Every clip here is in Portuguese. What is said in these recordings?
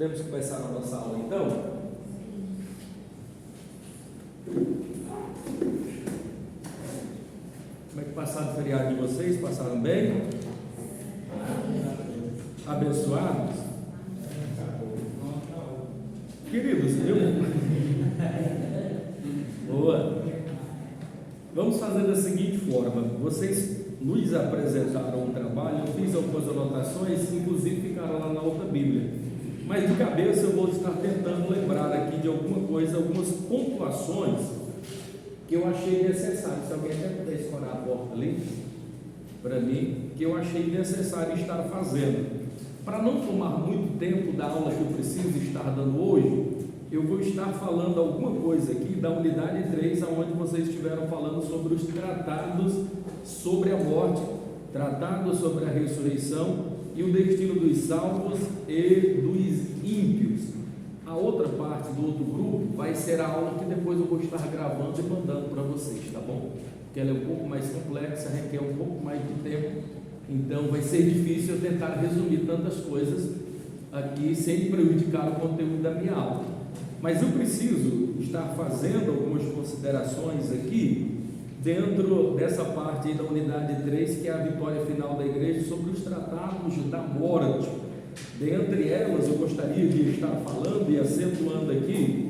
Podemos começar a nossa aula então? Como é que passaram o feriado de vocês? Passaram bem? Abençoados? Queridos, boa. Vamos fazer da seguinte forma: vocês nos apresentaram um trabalho, eu fiz algumas anotações, inclusive ficaram lá na outra Bíblia. Mas de cabeça eu vou estar tentando lembrar aqui de alguma coisa, algumas pontuações que eu achei necessário. Se alguém até puder escorar a porta ali, para mim, que eu achei necessário estar fazendo. Para não tomar muito tempo da aula que eu preciso estar dando hoje, eu vou estar falando alguma coisa aqui da unidade 3, onde vocês estiveram falando sobre os tratados sobre a morte, tratados sobre a ressurreição e o destino dos salvos e dos ímpios. A outra parte do outro grupo vai ser a aula que depois eu vou estar gravando e mandando para vocês, tá bom? Porque ela é um pouco mais complexa, requer um pouco mais de tempo, então vai ser difícil eu tentar resumir tantas coisas aqui sem prejudicar o conteúdo da minha aula. Mas eu preciso estar fazendo algumas considerações aqui dentro dessa parte aí da unidade 3, que é a vitória final da igreja, sobre os tratados da morte. Dentre elas, eu gostaria de estar falando e acentuando aqui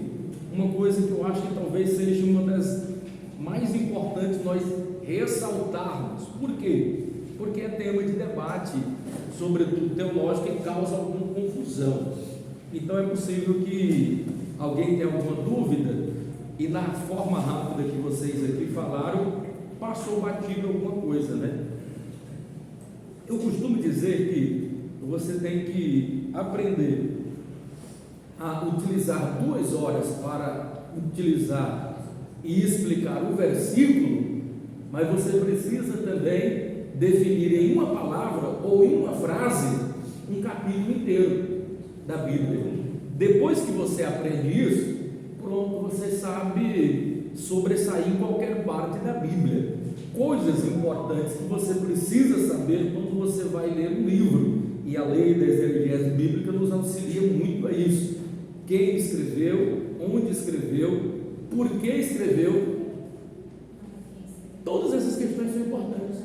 uma coisa que eu acho que talvez seja uma das mais importantes nós ressaltarmos. Por quê? Porque é tema de debate, sobretudo teológico, e causa alguma confusão. Então é possível que alguém tenha alguma dúvida e na forma rápida que vocês aqui falaram, passou batido alguma coisa, né? Eu costumo dizer que você tem que aprender a utilizar 2 horas para utilizar e explicar o versículo, mas você precisa também definir em uma palavra ou em uma frase um capítulo inteiro da Bíblia. Depois que você aprende isso, pronto, você sabe sobressair em qualquer parte da Bíblia. Coisas importantes que você precisa saber quando você vai ler um livro, e a lei da exegese bíblica nos auxilia muito a isso. Quem escreveu, onde escreveu, por que escreveu, todas essas questões são importantes.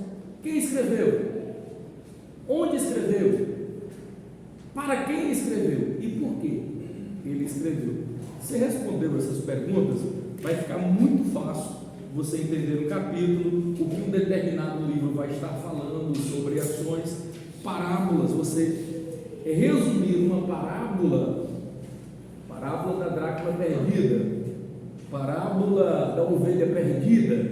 Quem escreveu? Onde escreveu? Para quem escreveu? E por que ele escreveu? Se respondeu essas perguntas, vai ficar muito fácil você entender o capítulo, o que um determinado livro vai estar falando sobre ações, parábolas. Você resumir uma parábola da dracma perdida, parábola da ovelha perdida,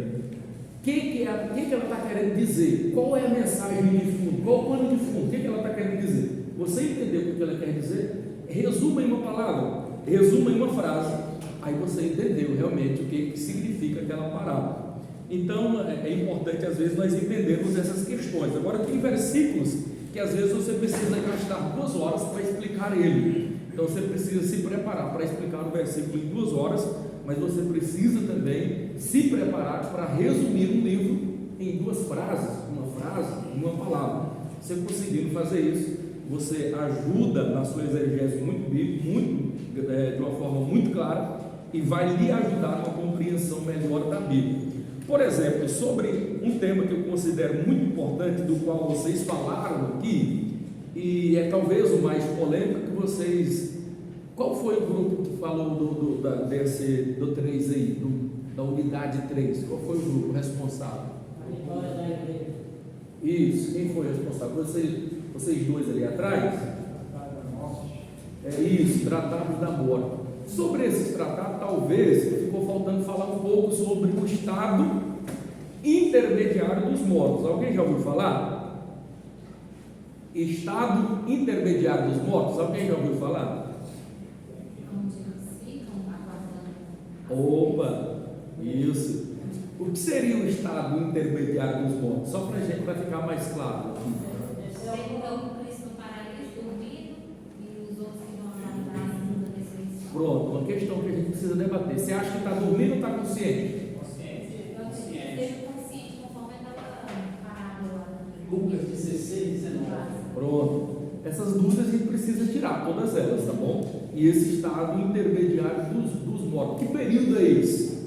o que ela está querendo dizer? Qual é a mensagem de fundo? Qual o pano de fundo? O que ela está querendo dizer? Você entendeu o que ela quer dizer? Resuma em uma palavra, resuma em uma frase, aí você entendeu realmente o que significa aquela parábola. Então é importante às vezes nós entendermos essas questões. Agora tem versículos que às vezes você precisa gastar 2 horas para explicar ele, então você precisa se preparar para explicar o versículo em 2 horas, mas você precisa também se preparar para resumir um livro em 2 frases, uma frase, uma palavra. Você conseguindo fazer isso, você ajuda na sua exegese de uma forma muito clara, e vai lhe ajudar na compreensão melhor da Bíblia. Por exemplo, sobre um tema que eu considero muito importante, do qual vocês falaram aqui, e é talvez o mais polêmico que vocês... Qual foi o grupo que falou do 3 aí, da unidade 3? Qual foi o grupo responsável? Isso, quem foi responsável? Vocês 2 ali atrás? É isso, tratados da morte. Sobre esses tratados, talvez ficou faltando falar um pouco sobre o estado intermediário dos mortos. Alguém já ouviu falar? Estado intermediário dos mortos. Alguém já ouviu falar? Opa, isso. O que seria o estado intermediário dos mortos? Só para a gente vai ficar mais claro. Pronto, uma questão que a gente precisa debater. Você acha que está dormindo ou está consciente? Consciente, conforme estava parado lá. Lucas 16, 19. Pronto. Essas dúvidas a gente precisa tirar todas elas, tá bom? E esse estado intermediário dos mortos, que período é esse?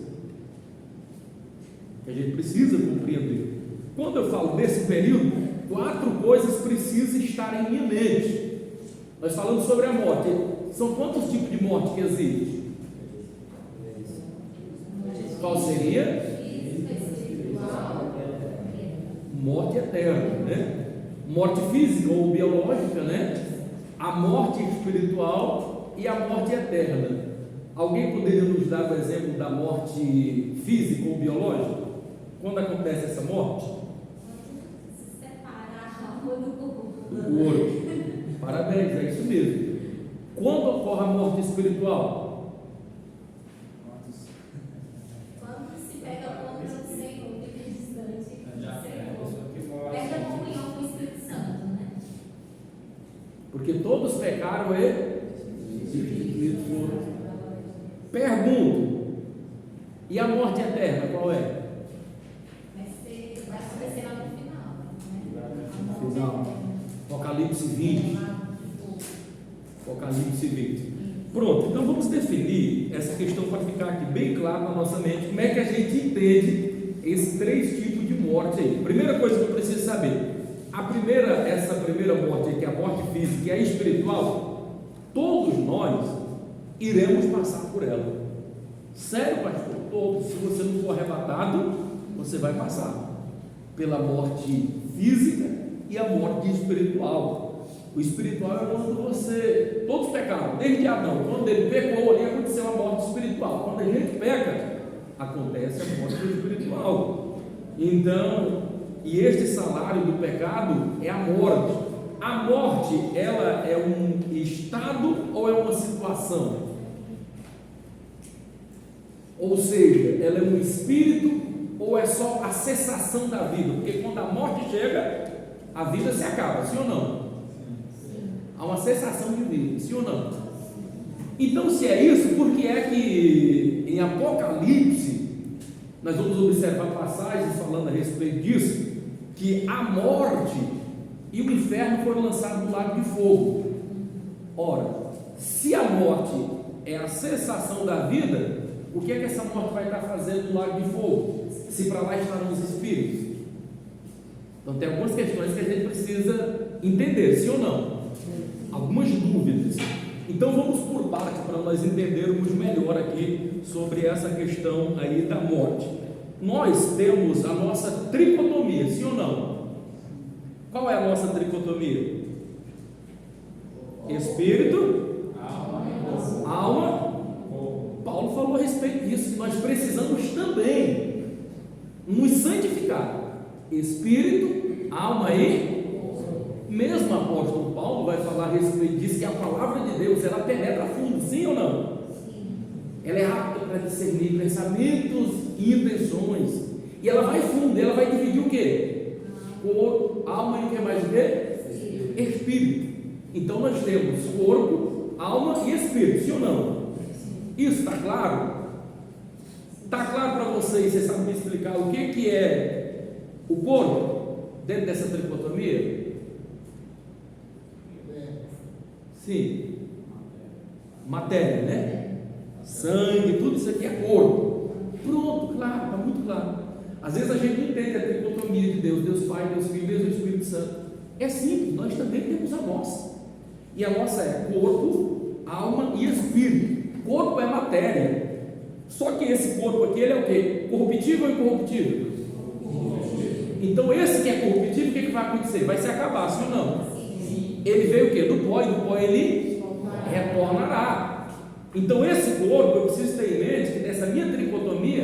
Que a gente precisa compreender. Quando eu falo desse período, 4 coisas precisam estar em minha mente. Nós falamos sobre a morte. São quantos tipos de morte que existem? Qual seria? Morte eterna, né? Morte física ou biológica, né? A morte espiritual e a morte eterna. Alguém poderia nos dar o exemplo da morte física ou biológica? Quando acontece essa morte? Se separar Do corpo. Parabéns, é isso mesmo. Quando ocorre a morte espiritual? quando se pega contra o Senhor, fica distante do Senhor. Perde a comunhão com o Espírito Santo, né? Porque todos pecaram e pergunto, e a morte eterna qual é? Vai acontecer lá no final, né? Final. Apocalipse 20. Apocalipse 20. Pronto, então vamos definir essa questão para ficar aqui bem claro na nossa mente, como é que a gente entende esses 3 tipos de morte aí. Primeira coisa que eu preciso saber, essa primeira morte aí, que é a morte física e a espiritual, todos nós iremos passar por ela. Sério, pastor? Todos. Se você não for arrebatado, você vai passar pela morte física e a morte espiritual. O espiritual é quando todos pecaram, desde Adão. Quando ele pecou, ali aconteceu a morte espiritual. Quando a gente peca, acontece a morte espiritual. Então, e este salário do pecado é a morte. A morte, ela é um estado ou é uma situação? Ou seja, ela é um espírito ou é só a cessação da vida? Porque quando a morte chega, a vida se acaba, sim ou não? Há uma cessação de vida, sim ou não? Então, se é isso, por que é que em Apocalipse nós vamos observar passagens falando a respeito disso, que a morte e o inferno foram lançados no lago de fogo? Ora, se a morte é a cessação da vida, o que é que essa morte vai estar fazendo no lago de fogo? Se para lá estarão os espíritos? Então tem algumas questões que a gente precisa entender, sim ou não? Algumas dúvidas. Então vamos por parte para nós entendermos melhor aqui sobre essa questão aí da morte. Nós temos a nossa tricotomia, sim ou não? Qual é a nossa tricotomia? Espírito, alma. Paulo falou a respeito disso, que nós precisamos também nos santificar. Espírito, alma e mesmo o apóstolo Paulo vai falar a respeito disso, que a palavra de Deus, ela penetra fundo, sim ou não? Sim. Ela é apta para discernir pensamentos e intenções, e ela vai fundo, ela vai dividir o quê? Corpo, alma e o que mais o quê? Espírito. Então nós temos corpo, alma e espírito, sim ou não? Isso está claro? Está claro para vocês? Vocês sabem me explicar o que é o corpo dentro dessa tricotomia? Sim, matéria, né? Sangue, tudo isso aqui é corpo. Pronto, claro, está muito claro. Às vezes a gente não entende a tricotomia de Deus, Deus Pai, Deus Filho, Deus Espírito Santo. É simples, nós também temos a nossa. E a nossa é corpo, alma e espírito. Corpo é matéria. Só que esse corpo aqui, ele é o quê? Corruptível ou incorruptível? Então esse que é corruptível, o que vai acontecer? Vai se acabar, sim ou não? Ele veio o quê? Do pó, e do pó ele retornará. Então esse corpo, eu preciso ter em mente que nessa minha tricotomia,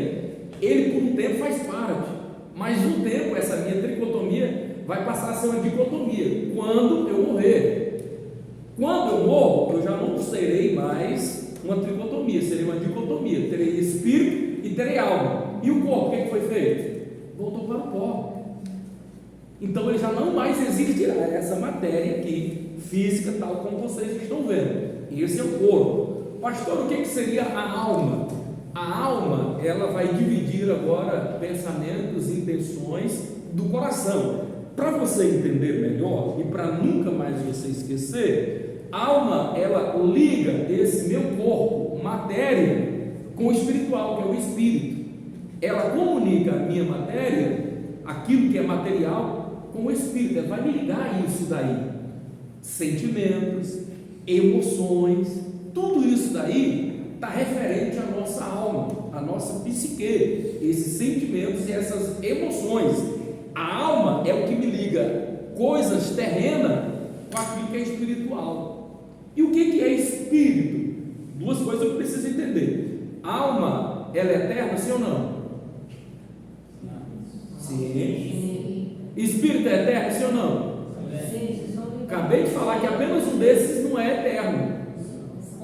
ele por um tempo faz parte, mas um tempo essa minha tricotomia vai passar a ser uma dicotomia, quando eu morrer. Quando eu morro, eu já não serei mais uma tricotomia, serei uma dicotomia, terei espírito e terei alma. E o corpo, o que foi feito? Voltou para o pó. Então ele já não mais existirá essa matéria aqui, física, tal como vocês estão vendo. E esse é o corpo. Pastor, o que seria a alma? A alma, ela vai dividir agora pensamentos e intenções do coração. Para você entender melhor e para nunca mais você esquecer, Alma, ela liga esse meu corpo, matéria, com o espiritual, que é o espírito. Ela comunica a minha matéria, aquilo que é material, com o espírito. Ela vai me ligar a isso daí. Sentimentos, emoções, tudo isso daí está referente à nossa alma, à nossa psique, esses sentimentos e essas emoções. A alma é o que me liga coisas terrenas com aquilo que é espiritual. E o que é espírito? Duas coisas eu preciso entender. Alma, ela é eterna, sim ou não? Sim. Espírito é eterno, sim ou não? Acabei de falar que apenas um desses não é eterno,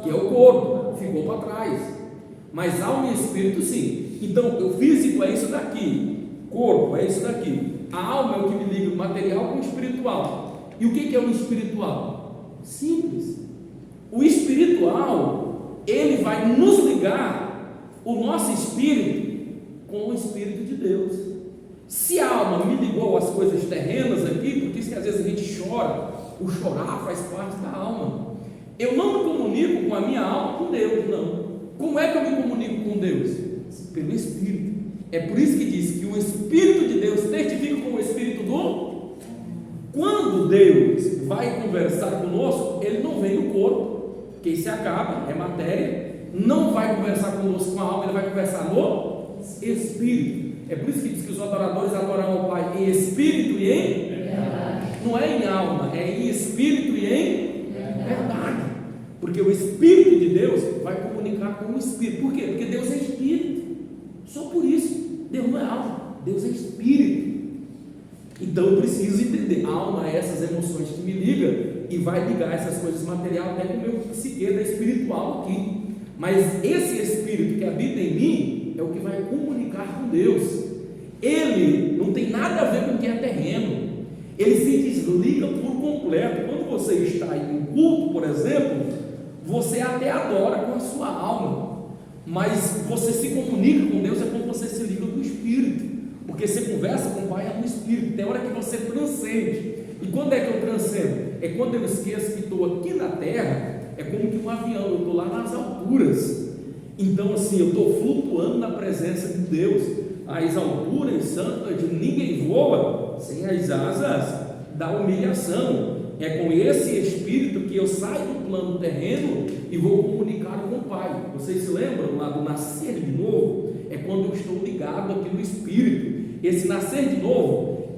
que é o corpo, ficou para trás. Mas alma e espírito sim. Então o físico é isso daqui, corpo é isso daqui. A alma é o que me liga o material com o espiritual. E o que é o espiritual? Simples. O espiritual, ele vai nos ligar o nosso espírito com o Espírito de Deus. Se a alma me ligou às coisas terrenas aqui, porque isso que às vezes a gente chora, o chorar faz parte da alma. Eu não me comunico com a minha alma com Deus, não. Como é que eu me comunico com Deus? Pelo Espírito. É por isso que diz que o Espírito de Deus testifica com o Espírito do... Quando Deus vai conversar conosco, Ele não vem no corpo, que se acaba, é matéria, não vai conversar conosco com a alma, Ele vai conversar no Espírito. É por isso que diz que os adoradores adoram ao Pai em espírito e em verdade. Não é em alma, é em espírito e em verdade. Porque o Espírito de Deus vai comunicar com o Espírito. Por quê? Porque Deus é Espírito. Só por isso. Deus não é alma, Deus é Espírito. Então eu preciso entender. A alma é essas emoções que me ligam e vai ligar essas coisas materiais até com o meu psique espiritual aqui. Mas esse Espírito que habita em mim é o que vai comunicar com Deus. Ele não tem nada a ver com o que é terreno. Ele se desliga por completo. Quando você está em um culto, por exemplo, você até adora com a sua alma, mas você se comunica com Deus é quando você se liga com o Espírito, porque você conversa com o Pai no Espírito. Tem hora que você transcende. E quando é que eu transcendo? É quando eu esqueço que estou aqui na terra. É como que um avião, eu estou lá nas alturas. Então assim, eu estou flutuando na presença de Deus. As alturas santas, ninguém voa sem as asas da humilhação. É com esse Espírito que eu saio do plano terreno e vou comunicar com o Pai. Vocês se lembram lá do nascer de novo? É quando eu estou ligado aqui no Espírito. Esse nascer de novo,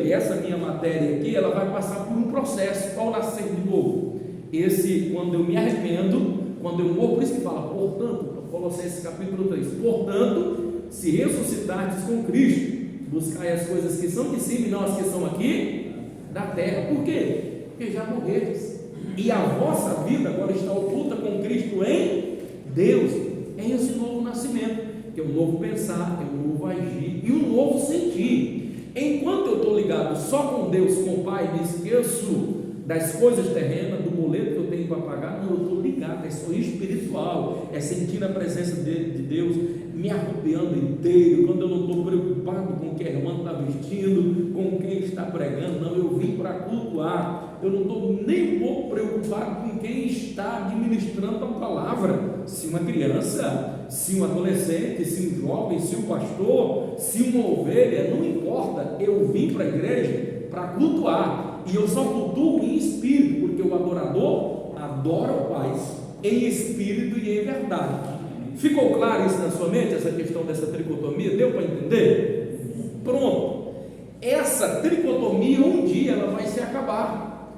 essa minha matéria aqui, ela vai passar por um processo. Qual nascer de novo? Esse, quando eu me arrependo, quando eu morro, por isso que fala, portanto, Colossenses capítulo 3, portanto, se ressuscitardes com Cristo, buscai as coisas que são de cima e não as que são aqui da terra. Por quê? Porque já morreres, e a vossa vida agora está oculta com Cristo em Deus. É esse novo nascimento, que é um novo pensar, é um novo agir e um novo sentir. Enquanto eu estou ligado só com Deus, com o Pai, me esqueço das coisas terrenas, do boleto que eu tenho para pagar. Não, eu estou ligado, é só espiritual, é sentir a presença de Deus, me arrupiando inteiro, quando eu não estou preocupado com o que a irmã está vestindo, com quem está pregando. Não, eu vim para cultuar, eu não estou nem um pouco preocupado com quem está administrando a palavra, se uma criança, se um adolescente, se um jovem, se um pastor, se uma ovelha, não importa. Eu vim para a igreja para cultuar, e eu só cultuo em espírito, porque o adorador adora o Pai em espírito e em verdade. Ficou claro isso na sua mente, essa questão dessa tricotomia? Deu para entender? Pronto. Essa tricotomia um dia ela vai se acabar,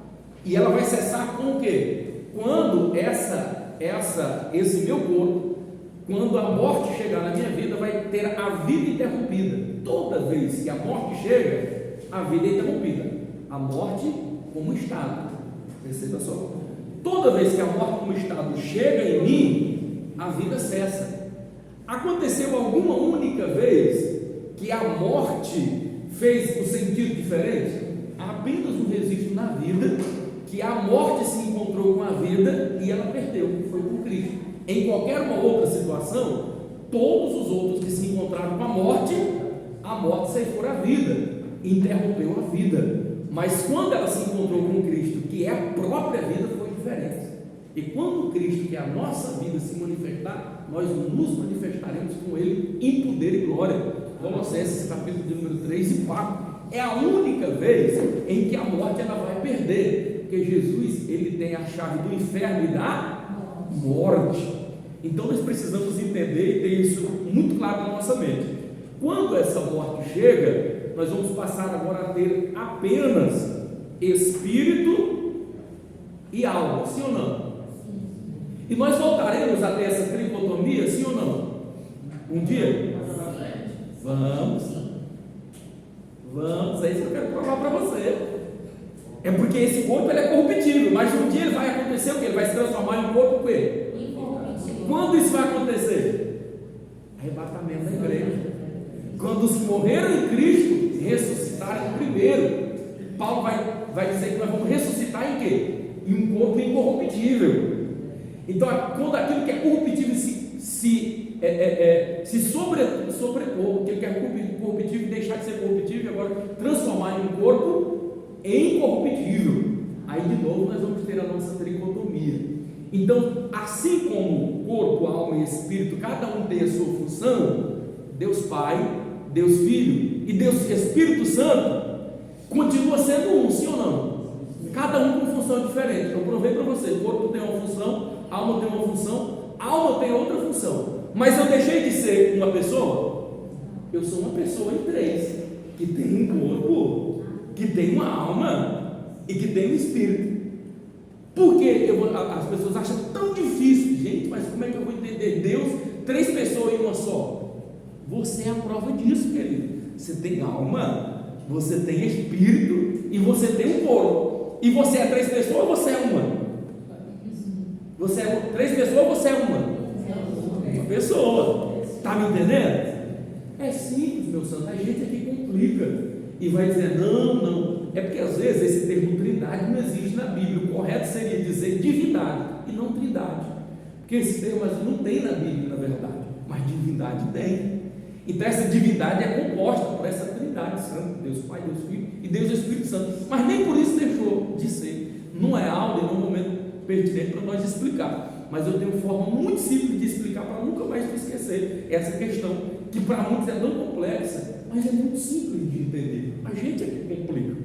e ela vai cessar com o quê? Quando esse meu corpo, quando a morte chegar na minha vida, vai ter a vida interrompida. Toda vez que a morte chega, a vida é interrompida. A morte como estado, perceba só, toda vez que a morte como estado chega em mim, a vida cessa. Aconteceu alguma única vez que a morte fez um sentido diferente? Apenas um registro na vida, que a morte se encontrou com a vida e ela perdeu, foi com Cristo. Em qualquer uma outra situação, todos os outros que se encontraram com a morte ceifou a vida, interrompeu a vida. Mas quando ela se encontrou com Cristo, que é a própria vida, foi diferentes. E quando Cristo, que é a nossa vida, se manifestar, nós nos manifestaremos com Ele em poder e glória. Colossenses capítulo de número 3 e 4. É a única vez em que a morte ela vai perder, porque Jesus ele tem a chave do inferno e da morte. Então nós precisamos entender e ter isso muito claro na nossa mente. Quando essa morte chega, nós vamos passar agora a ter apenas espírito e alma, sim ou não? E nós voltaremos a ter essa tricotomia, sim ou não? Um dia? Vamos, é isso que eu quero provar para você. É porque esse corpo ele é corruptível, mas um dia ele vai acontecer o que? Ele vai se transformar em um corpo o quê? Incorruptível. Quando isso vai acontecer? Arrebatamento da igreja. Quando os que morreram em Cristo ressuscitarem primeiro. Paulo vai dizer que nós vamos ressuscitar em quê? Em um corpo incorruptível. Então, quando aquilo que é corruptível se sobrepor, aquilo que é corruptível deixar de ser corruptível e agora transformar em um corpo incorruptível, aí de novo nós vamos ter a nossa tricotomia. Então, assim como corpo, alma e espírito, cada um tem a sua função, Deus Pai, Deus Filho e Deus Espírito Santo continua sendo um, sim ou não? Cada um com função diferente. Eu provei para você, o corpo tem uma função, a alma tem uma função, a alma tem outra função. Mas eu deixei de ser uma pessoa? Eu sou uma pessoa em três, que tem um corpo, que tem uma alma e que tem um espírito. Por que as pessoas acham tão difícil? Gente, mas como é que eu vou entender Deus, três pessoas em uma só? Você é a prova disso, querido. Você tem alma, você tem espírito e você tem um corpo. E você é três pessoas ou você é uma? Você é três pessoas ou você é uma? Uma pessoa. Está me entendendo? É simples, meu santo. A gente aqui complica e vai dizer não. É porque às vezes esse termo trindade não existe na Bíblia. O correto seria dizer divindade e não trindade, porque esse termo não tem na Bíblia, na verdade, mas divindade tem. Então essa divindade é composta por essa trindade santa, Deus Pai, Deus Filho e Deus Espírito Santo, mas nem por isso deixou de ser. Não é aula e não é um momento pertinente para nós explicar, mas eu tenho uma forma muito simples de explicar para nunca mais esquecer essa questão, que para muitos é tão complexa, mas é muito simples de entender. A gente é que complica.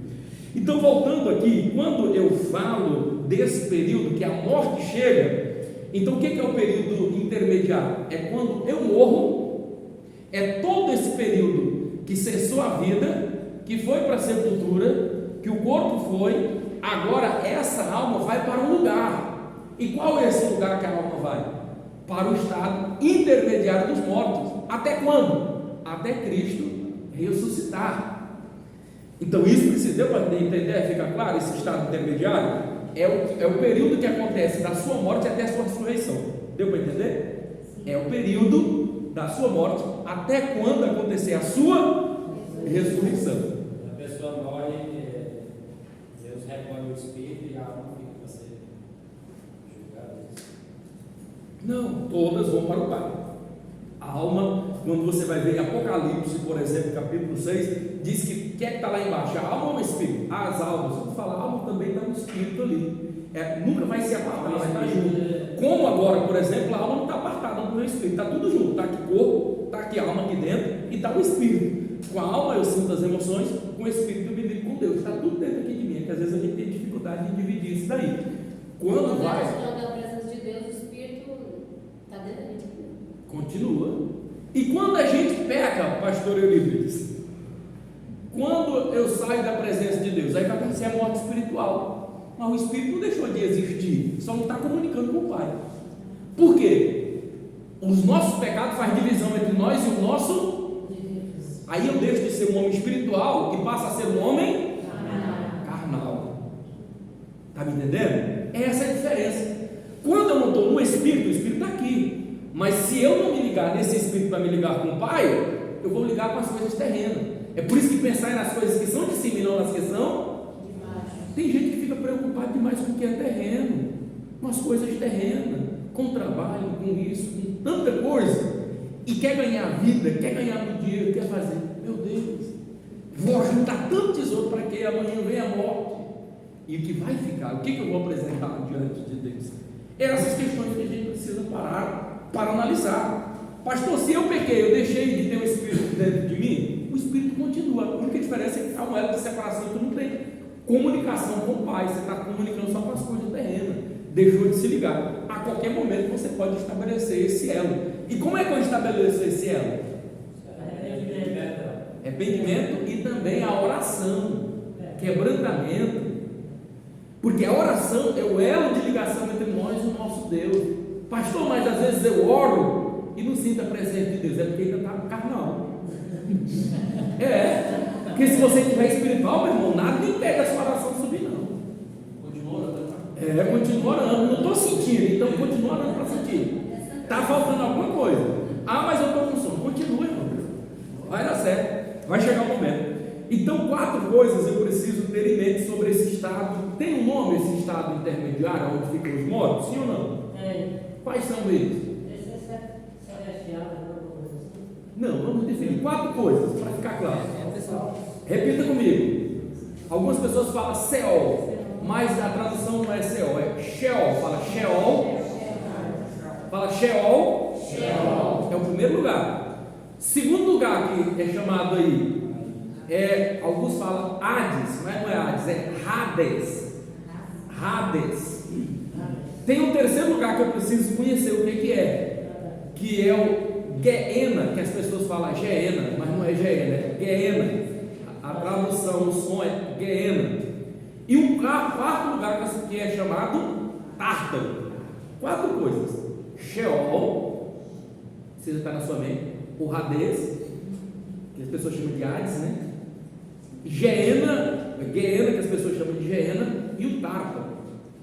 Então, voltando aqui, quando eu falo desse período que a morte chega, então o que é o período intermediário? É quando eu morro, é todo esse período que cessou a vida, que foi para a sepultura, que o corpo foi, agora essa alma vai para um lugar. E qual é esse lugar que a alma vai? Para o estado intermediário dos mortos. Até quando? Até Cristo ressuscitar. Então isso precisa, deu para entender, fica claro, esse estado intermediário é o período que acontece da sua morte até a sua ressurreição. Deu para entender? É o período da sua morte até quando acontecer a sua ressurreição. A pessoa morre, Deus recolhe o espírito e a alma fica para ser julgada. Não, todas vão para o Pai. A alma, quando você vai ver em Apocalipse, por exemplo, capítulo 6, diz que quem é que está lá embaixo? A alma ou o espírito? As almas. Quando fala alma, também está no espírito ali. Nunca vai se apartar, vai estar junto. Como agora, por exemplo, a alma não está apartada do espírito, está tudo junto. Está aqui corpo, está aqui alma aqui dentro e está o espírito. Com a alma eu sinto as emoções, com o espírito eu me ligo com Deus. Está tudo dentro aqui de mim, que às vezes a gente tem dificuldade de dividir isso daí. Quando vai. Da presença de Deus, o espírito está dentro de mim. Continua. E quando a gente peca, pastor Eurípides, quando eu saio da presença de Deus, aí vai acontecer a morte espiritual. Mas o espírito não deixou de existir, só não está comunicando com o Pai. Por quê? Os nossos pecados fazem divisão entre nós e o nosso. Aí eu deixo de ser um homem espiritual e passo a ser um homem carnal. Está me entendendo? Essa é a diferença. Quando eu não estou no espírito, o espírito está aqui. Mas se eu não me ligar nesse espírito para me ligar com o Pai, eu vou ligar com as coisas terrenas. É por isso que pensar nas coisas que são de cima e não nas que são. Tem gente que fica preocupada demais com o que é terreno, com as coisas terrenas, com o trabalho, com isso, com tanta coisa, e quer ganhar vida, quer ganhar muito dinheiro, quer fazer. Meu Deus, vou juntar tanto tesouro para que amanhã venha a morte e o que vai ficar, o que eu vou apresentar diante de Deus. Essas questões que a gente precisa parar para analisar. Pastor, se eu pequei, eu deixei de ter o Espírito dentro de mim, o Espírito continua. A única diferença é que há uma era de separação, tu não tem comunicação com o Pai, você está comunicando só com as coisas terrenas, deixou de se ligar. A qualquer momento você pode estabelecer esse elo. E como é que eu estabeleço esse elo? Arrependimento e também a oração, quebrantamento, porque a oração é o elo de ligação entre nós e o nosso Deus. Pastor, mas às vezes eu oro e não sinto a presença de Deus, é porque ainda está carnal. Porque se você estiver espiritual, meu irmão, nada nem pega a sua oração subir, não. Continua orando. Continua orando, não estou sentindo, então continua orando para sentir. Está faltando alguma coisa. Ah, mas eu estou com sono. Continua, irmão. Vai dar certo, vai chegar o momento. Então, 4 coisas eu preciso ter em mente sobre esse estado. Tem um nome esse estado intermediário, onde ficam os mortos? Sim ou não? Quais são eles? Não, vamos definir 4 coisas, para ficar claro. Repita comigo. Algumas pessoas falam Seol, mas a tradução não é Seol, é Sheol. Fala Sheol. Fala Sheol. É o primeiro lugar. Segundo lugar que é chamado aí, alguns falam Hades, mas não é Hades, é Hades. Hades. Tem um terceiro lugar que eu preciso conhecer o que é o Geena, que as pessoas falam Geena, mas não é Geena, é Geena. A tradução, o som é Geena. E um quarto lugar que é chamado Tártaro. 4 coisas: Sheol, precisa estar na sua mente, o Hades, que as pessoas chamam de Hades, né? Geena, que as pessoas chamam de Geena, e o Tártaro.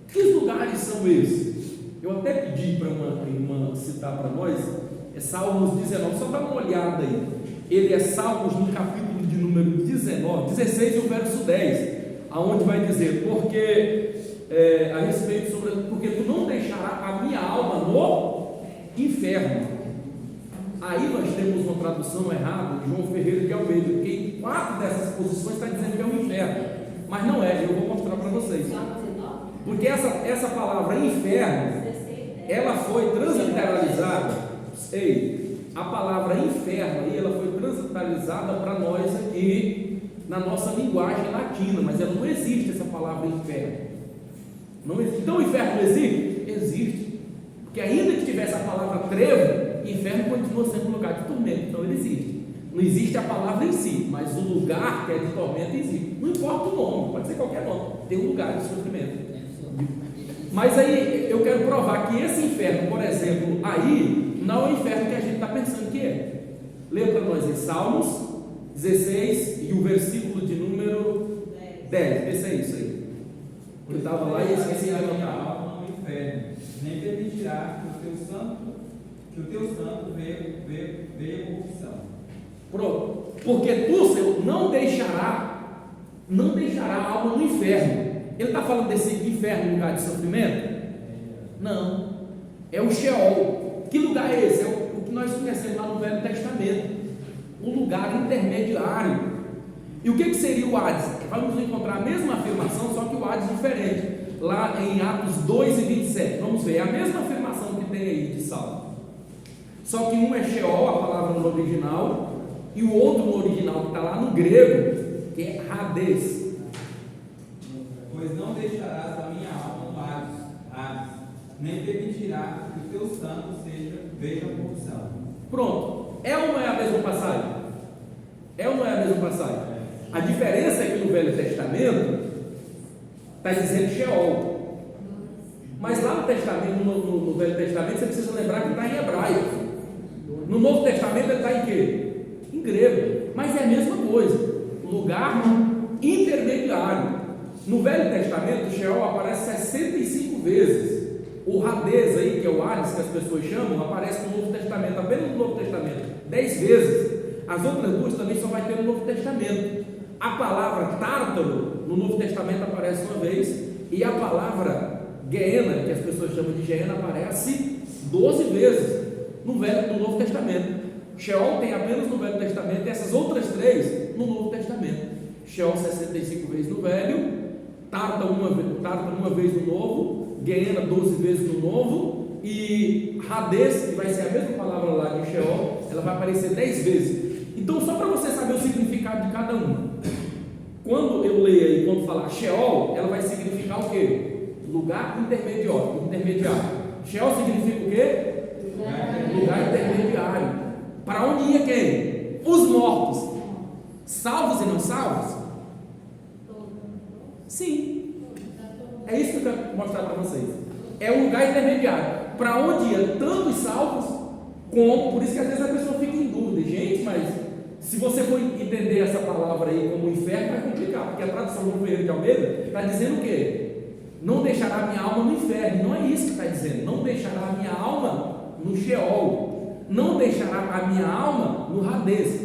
Que lugares são esses? Eu até pedi para uma irmã citar para nós, é Salmos 19, só dá uma olhada aí. Ele é Salmos no capítulo de número 19, 16 e o verso 10, aonde vai dizer, porque a respeito sobre, porque tu não deixarás a minha alma no inferno. Aí nós temos uma tradução errada de João Ferreira de Almeida, porque em 4 dessas posições está dizendo que é um inferno, mas não é, eu vou mostrar para vocês. Porque essa palavra inferno, ela foi transliteralizada. A palavra inferno aí, ela foi transliteralizada para nós aqui na nossa linguagem latina, mas ela não existe essa palavra inferno. Não existe. Então o inferno não existe? Existe. Porque ainda que tivesse a palavra trevo, inferno continua sendo um lugar de tormento, então ele existe. Não existe a palavra em si, mas o lugar que é de tormento existe. Não importa o nome, pode ser qualquer nome, tem um lugar de sofrimento. Mas aí eu quero provar que esse inferno, por exemplo, aí não é o inferno que a gente está pensando que é. Leia para nós em Salmos 16 e o versículo de número 10. Esse é isso aí. Eu estava lá e esqueci de anotar. No inferno, nem permitirá que o teu santo veja corrupção. Pronto. Porque tu, Senhor, não deixará a alma no inferno. Ele está falando desse inferno, lugar de sofrimento? Não. É o Sheol. Que lugar é esse? É o que nós conhecemos lá no Velho Testamento. Um lugar intermediário. E o que seria o Hades? Vamos encontrar a mesma afirmação, só que o Hades diferente. Lá em Atos 2 e 27. Vamos ver, é a mesma afirmação que tem aí de Salmo. Só que um é Sheol, a palavra no original, e o outro no original, que está lá no grego, que é Hades. Pois não deixarás a minha alma no Hades, nem permitirá que o teu santo veja corrupção. Pronto. É ou não é a mesma passagem? É ou não é a mesma passagem? A diferença é que no Velho Testamento está dizendo Sheol. Mas lá no Testamento, no Velho Testamento, você precisa lembrar que está em hebraico. No Novo Testamento ele está em quê? Em grego. Mas é a mesma coisa. Lugar intermediário. No Velho Testamento, o Sheol aparece 65 vezes. O Hades aí, que é o Hades que as pessoas chamam, aparece no Novo Testamento, apenas no Novo Testamento, 10 vezes. As outras 2 também só vai ter no Novo Testamento. A palavra Tártaro no Novo Testamento aparece uma vez, e a palavra Geena, que as pessoas chamam de Geena, aparece 12 vezes no Novo Testamento. Sheol tem apenas no Velho Testamento, e essas outras 3 no Novo Testamento. Sheol 65 vezes no Velho, Tarta uma vez no novo, Guiena 12 vezes no novo, e Hades, que vai ser a mesma palavra lá de Sheol, ela vai aparecer 10 vezes. Então, só para você saber o significado de cada uma, quando eu leio aí, quando falar Sheol, ela vai significar o quê? Lugar intermediário. Sheol significa o quê? Lugar intermediário. Para onde ia quem? Os mortos, salvos e não salvos? Sim, é isso que eu quero mostrar para vocês. É um lugar intermediário, para onde ia tanto os salvos como, por isso que às vezes a pessoa fica em dúvida, gente, mas se você for entender essa palavra aí como inferno, vai complicar, porque a tradução do Ferreira de Almeida está dizendo o quê? Não deixará minha alma no inferno. Não é isso que está dizendo. Não deixará a minha alma no Sheol, não deixará a minha alma no Hades,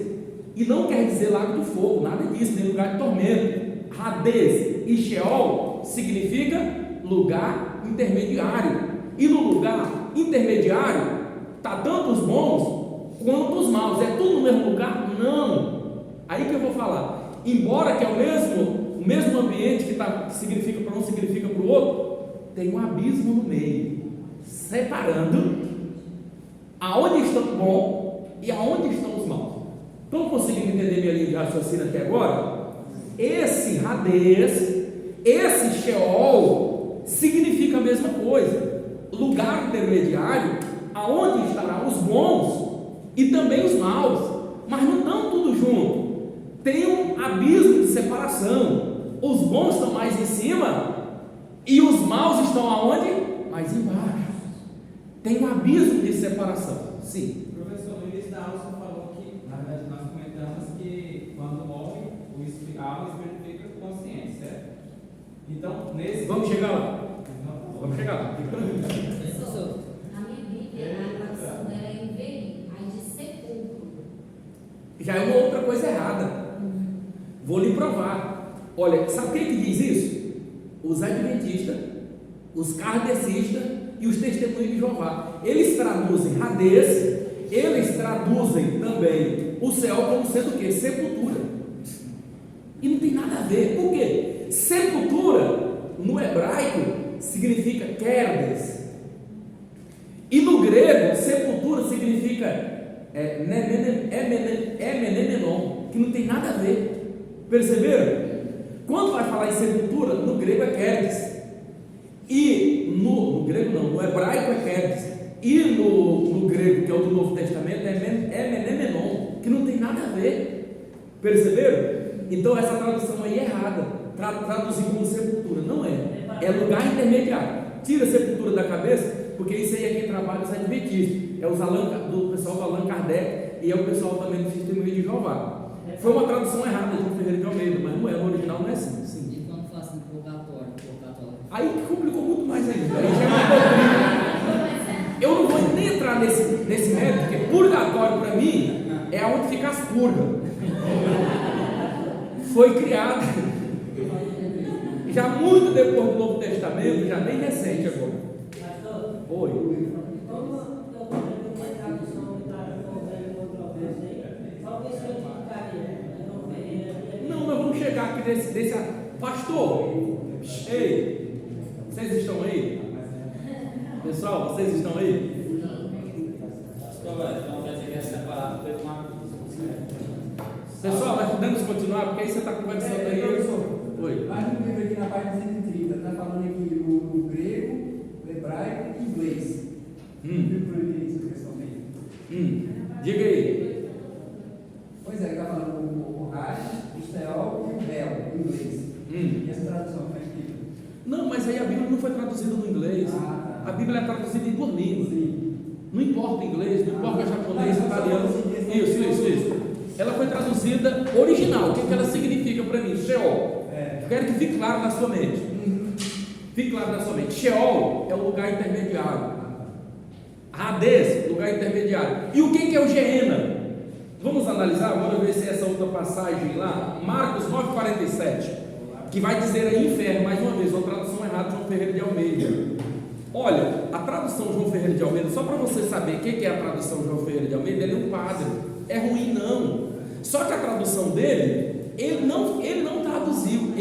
e não quer dizer lago do fogo, nada disso, nem lugar de tormento. Hades e Sheol significa lugar intermediário, e no lugar intermediário está tanto os bons quanto os maus. É tudo no mesmo lugar? Não. Aí que eu vou falar. Embora que é o mesmo ambiente que significa para um, significa para o outro, tem um abismo no meio, separando aonde está o bom e aonde estão os maus. Estão conseguindo entender minha linha de raciocínio até agora? Esse Hades, esse Sheol significa a mesma coisa, lugar intermediário, aonde estarão os bons e também os maus, mas não estão tudo junto. Tem um abismo de separação. Os bons estão mais em cima e os maus estão aonde? Mais embaixo. Tem um abismo de separação. Sim. O professor Luiz da Alça falou que, na verdade, nós comentamos que quando morre, a alma e o espírito ficam conscientes, certo? Então, vamos chegar lá. Vamos chegar lá. Professor, na minha Bíblia, a tradução dela é envelhi, aí de sepulcro. Já é uma outra coisa errada. Vou lhe provar. Olha, sabe quem que diz isso? Os adventistas, os kardecistas e os testemunhos de Jeová. Eles traduzem Hades, eles traduzem também o céu como sendo o quê? Sepultura. E não tem nada a ver. Por quê? Sepultura no hebraico significa Kerdes, e no grego sepultura significa Emenemenon, que não tem nada a ver. Perceberam? Quando vai falar em sepultura, no grego é Kerdes, e no grego não, no hebraico é Kerdes, e no grego, que é o do Novo Testamento, é Emenemenon, que não tem nada a ver. Perceberam? Então essa tradução aí é errada. Traduzir como sepultura, não é. É lugar intermediário. Tira a sepultura da cabeça, porque isso aí é quem trabalha os adventistas. É do pessoal do Allan Kardec e é o pessoal também do Testemunho de Jeová. Foi uma tradução errada de Ferreira de Almeida, mas não é, o original não é assim. Sim. E quando fala assim, purgatório? Aí que complicou muito mais ainda. Aí já é eu não vou nem entrar nesse mérito, porque purgatório para mim é onde fica as purgas. Foi criado já muito depois do Novo Testamento, já bem recente agora. Oi. Não, nós vamos chegar aqui desse pastor. Ei, vocês estão aí? Pessoal, vocês estão aí? Então quer dizer que essa palavra foi uma coisa. Pessoal, nós podemos continuar, porque aí você está conversando aí. Oi. Mas no livro aqui na página 130, está falando aqui o grego, o hebraico e o inglês. Isso, Diga aí. Pois é, está falando o Hades, o Sheol e o Hel, em inglês. E essa tradução foi aqui. Não, mas aí a Bíblia não foi traduzida no inglês. Tá. A Bíblia é traduzida em duas línguas. Sim. Não importa inglês, não importa japonês, italiano. Isso. Ela foi traduzida original. O que ela significa para mim? Sheol. Eu quero que fique claro na sua mente. Fique claro na sua mente. Sheol é o lugar intermediário. Hades, lugar intermediário. E o que é o Geena? Vamos analisar, vamos ver se essa outra passagem lá, Marcos 9,47, que vai dizer aí inferno, mais uma vez, uma tradução errada de João Ferreira de Almeida. Olha, a tradução João Ferreira de Almeida, só para você saber o que é a tradução João Ferreira de Almeida, ele é um padre, é ruim não. Só que a tradução dele, ele não traduziu,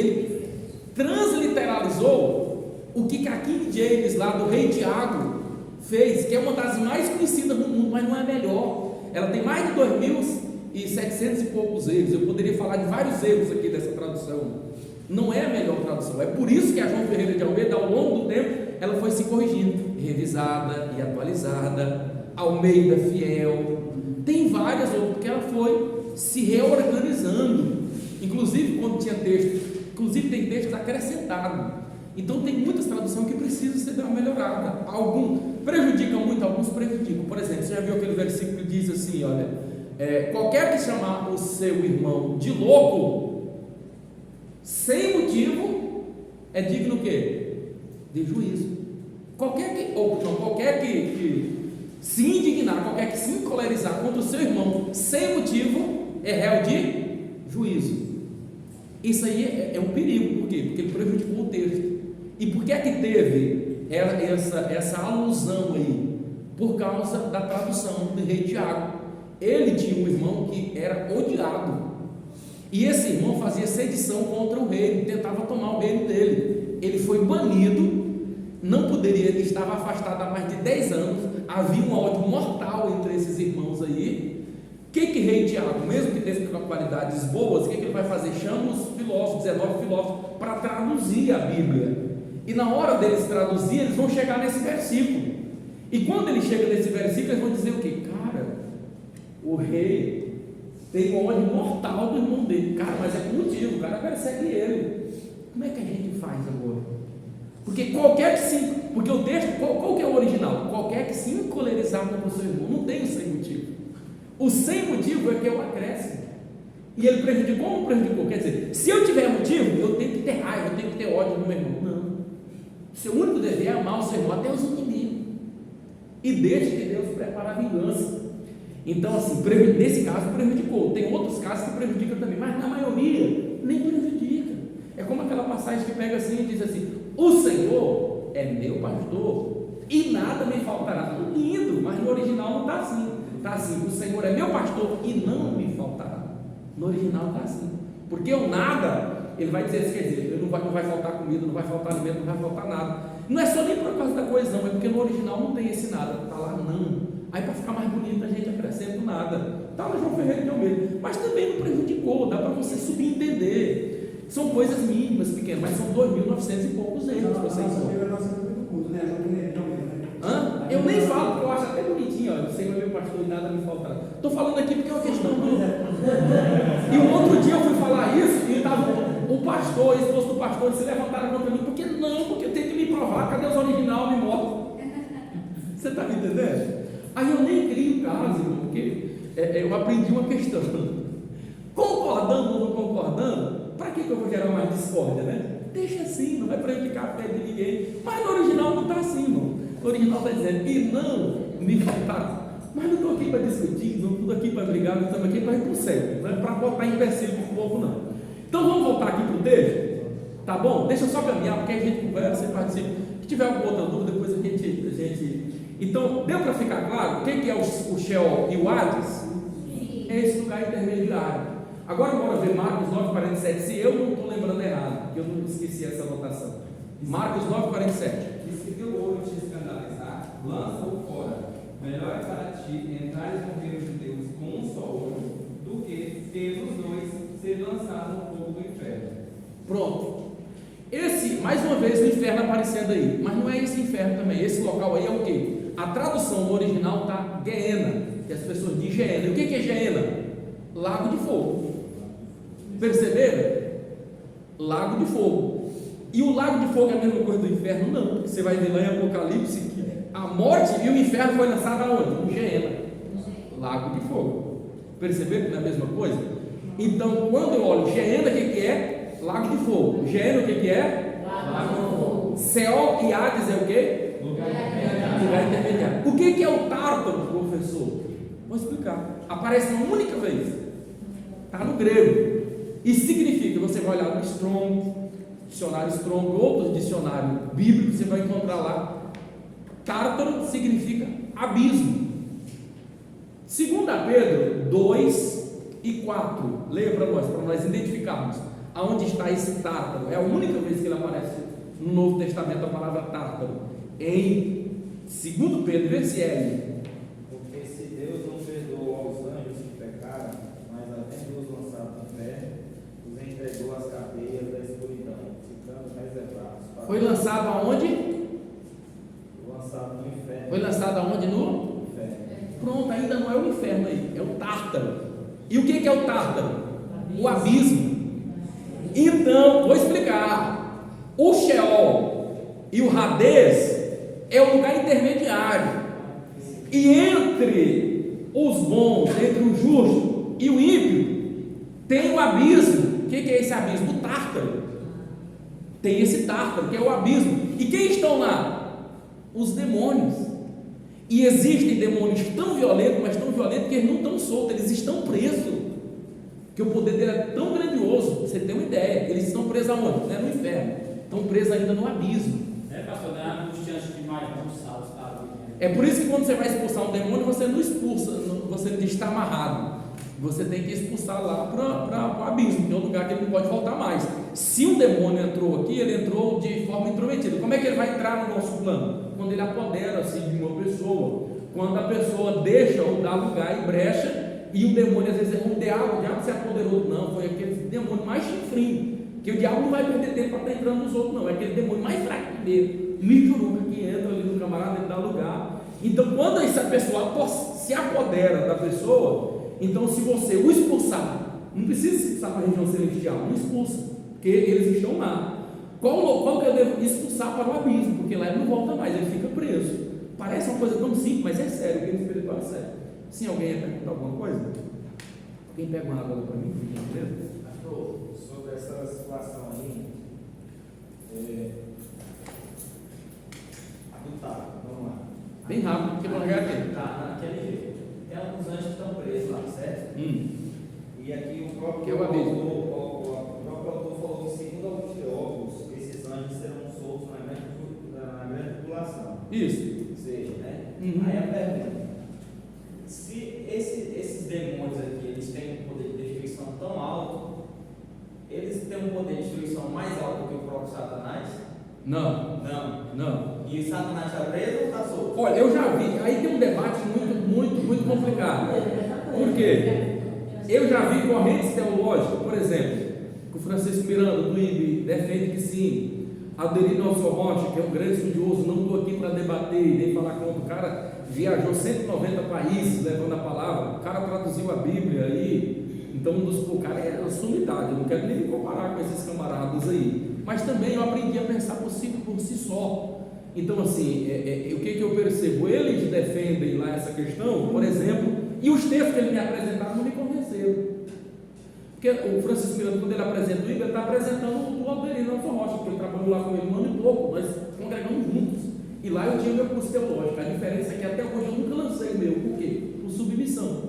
transliteralizou o que a King James lá do Rei Tiago fez, que é uma das mais conhecidas no mundo, mas não é a melhor. Ela tem mais de 2.700 e poucos erros. Eu poderia falar de vários erros aqui dessa tradução. Não é a melhor tradução. É por isso que a João Ferreira de Almeida, ao longo do tempo, ela foi se corrigindo, revisada e atualizada. Almeida Fiel, tem várias outras, porque ela foi se reorganizando. Inclusive quando tinha texto, inclusive tem textos acrescentados. Então tem muitas traduções que precisam ser melhoradas. Alguns prejudicam muito, alguns prejudicam. Por exemplo, você já viu aquele versículo que diz assim, olha, qualquer que chamar o seu irmão de louco, sem motivo, é digno o quê? De juízo. Qualquer que se indignar, qualquer que se encolerizar contra o seu irmão sem motivo, é réu de juízo. Isso aí é um perigo. Por quê? Porque ele prejudicou o texto. E por que é que teve essa alusão aí? Por causa da tradução do Rei Tiago. Ele tinha um irmão que era odiado, e esse irmão fazia sedição contra o reino, tentava tomar o reino dele. Ele foi banido, não poderia, ele estava afastado há mais de 10 anos. Havia um ódio mortal entre esses irmãos aí. O que Rei Tiago, mesmo que tenha qualidades boas, o que ele vai fazer? Chama os filósofos, 19 filósofos, para traduzir a Bíblia. E na hora deles traduzir, eles vão chegar nesse versículo. E quando ele chega nesse versículo, eles vão dizer o quê? Cara, o rei tem um ódio mortal do irmão dele. Cara, mas é por motivo, o cara persegue ele. Como é que a gente faz agora? Porque qualquer que se... Porque o texto, qual que é o original? Qualquer que se encolerizar contra o seu irmão, não tem o sem motivo. O sem motivo é que é o acréscimo. E ele prejudicou ou não prejudicou? Quer dizer, se eu tiver motivo, eu tenho que ter raiva, eu tenho que ter ódio do meu irmão. Não. Seu único dever é amar o seu irmão até os inimigos. E deixe que Deus prepare a vingança. Então, assim, nesse caso prejudicou. Tem outros casos que prejudicam também, mas na maioria nem prejudica. É como aquela passagem que pega assim e diz assim: o Senhor é meu pastor e nada me faltará. Lindo, mas no original não está assim. Está assim: o Senhor é meu pastor e não me faltará. No original está assim. Porque o nada, ele vai dizer, quer dizer, não vai faltar comida, não vai faltar alimento, não vai faltar nada. Não é só nem por causa da coesão, é porque no original não tem esse nada, está lá não. Aí para ficar mais bonito a gente acrescenta o nada. Está lá João Ferreira de Almeida, mas também não prejudicou, dá para você subentender. São coisas mínimas, pequenas, mas são 2.900 e poucos erros que vocês vão. Eu nem falo, porque eu acho até bonitinho, olha, o Senhor é meu pastor e nada me faltará. Estou falando aqui porque é uma questão do... E o outro dia eu fui falar isso e estava o pastor, a esposa do pastor, se levantaram contra mim, porque eu tenho que me provar, cadê os original, me mostra. Você está me entendendo? Aí eu nem crio caso, irmão, porque eu aprendi uma questão. Concordando ou não concordando, para que eu vou gerar mais discórdia, né? Deixa assim, não vai prejudicar a fé de ninguém. Mas no original não está assim, irmão. O original está dizendo, e não me faltará. Mas não estou aqui para discutir, não estou aqui para brigar, não estamos aqui para ir para o céu, não é para botar empecilho para o povo, não. Então vamos voltar aqui para o texto, tá bom? Deixa eu só caminhar, porque a gente conversa e participa. Se tiver alguma outra dúvida, depois a gente... Então, deu para ficar claro o que é o Sheol e o Hades? Sim. É esse lugar intermediário. Agora bora ver Marcos 9,47, se eu não estou lembrando errado, porque eu não esqueci essa anotação. Marcos 9,47. E se teu olho te escandalizar, lança-o fora. Melhor é para ti entrares no reino de Deus com um só olho, do que pelos dois ser lançado no fogo do inferno. Pronto. Mais uma vez, o inferno aparecendo aí, mas não é esse inferno também. Esse local aí é o quê? A tradução no original está Geena, que as pessoas dizem Geena. E o que é Geena? Lago de fogo. Perceberam? Lago de fogo. E o lago de fogo é a mesma coisa do inferno? Não, porque você vai ver lá em Apocalipse que a morte e o inferno foi lançado aonde? No Geena, lago de fogo. Perceberam que não é a mesma coisa? Então, quando eu olho Geena, o que é? Lago de fogo. Geena, o que é? Lago de fogo. Seol e Hades é o quê? Lugar intermediário. O que é o Tártaro, professor? Vou explicar. Aparece uma única vez. Está no grego. E significa, você vai olhar no Strong, dicionário Strong, outros dicionários bíblicos, você vai encontrar lá. Tártaro significa abismo. 2 Pedro 2 e 4. Leia para nós identificarmos. Aonde está esse tártaro? É a única vez que ele aparece no Novo Testamento a palavra tártaro. Em 2 Pedro, vê se é aí. Porque se Deus não perdoou aos anjos que pecaram, mas havendo-os lançado no inferno, os entregou às cadeias da escuridão, ficando reservados para... Foi lançado aonde? Lançado no inferno. Foi lançado aonde? No? Inferno. Pronto, ainda não é o inferno aí, é o tártaro. E o que é o tártaro? O abismo. Então, vou explicar. O Sheol e o Hades é o lugar intermediário. E entre os bons, entre o justo e o ímpio, tem o abismo. O que é esse abismo? O tártaro. Tem esse tártaro, que é o abismo. E quem estão lá? Os demônios. E existem demônios tão violentos, mas tão violentos que eles não estão soltos, eles estão presos. Porque o poder dele é tão grandioso, você tem uma ideia, eles estão presos aonde? Não é no inferno, estão presos ainda no abismo. Pastor, não é angustiante demais, não sabe, tá? É por isso que quando você vai expulsar um demônio, você não expulsa, você não está amarrado, você tem que expulsar lá para o abismo, que é um lugar que ele não pode voltar mais. Se um demônio entrou aqui, ele entrou de forma intrometida. Como é que ele vai entrar no nosso plano? Quando ele apodera assim, de uma pessoa, quando a pessoa deixa ou dá lugar e brecha. E o demônio, às vezes, o diabo se apoderou, não, foi aquele demônio mais chifrinho, que o diabo não vai perder tempo para estar entrando nos outros, não, é aquele demônio mais fraco dele, michuruca, que entra ali no camarada, ele dá lugar. Então, quando essa pessoa se apodera da pessoa, então, se você o expulsar, não precisa expulsar para a região celestial, não expulsa, porque eles estão lá. Qual que eu devo expulsar para o abismo? Porque lá ele não volta mais, ele fica preso. Parece uma coisa tão simples, mas é sério, o reino espiritual é sério. Sim, alguém ia perguntar alguma coisa? Alguém pega uma água para mim, por gentileza? Pastor, sobre essa situação aí, vamos lá. Bem rápido, porque vou largar aqui. Tá, naquele jeito. Tem alguns anjos que estão presos lá, certo? E aqui o próprio Que é o abismo. o próprio autor falou que, segundo alguns teólogos, esses anjos serão soltos na grande tribulação. Isso. Ou seja, né? Uhum. Aí a pergunta: se esses demônios aqui, eles têm um poder de destruição tão alto, eles têm um poder de destruição mais alto do que o próprio Satanás? Não. Não. E Satanás está preso ou está solto? Olha, eu já vi, aí tem um debate muito complicado. Por quê? Eu já vi correntes teológicas, por exemplo, que o Francisco Miranda, do IB, defende que sim. Adelino Alcio Rocha, que é um grande estudioso, não estou aqui para debater nem falar contra. O cara viajou 190 países levando a palavra, o cara traduziu a Bíblia aí, então o cara é a sumidade, eu não quero nem me comparar com esses camaradas aí, mas também eu aprendi a pensar por si só. Então assim, o que eu percebo? Eles defendem lá essa questão, por exemplo, e os textos que ele me apresentaram não me convenceram. Porque o Francisco Miranda, quando ele apresenta o Bíblia, ele está apresentando o Alberino Alcio Rocha, porque eu trabalho lá com ele um ano e pouco, nós congregamos juntos. E lá eu tinha o meu curso teológico. A diferença é que até hoje eu nunca lancei o meu. Por quê? Por submissão.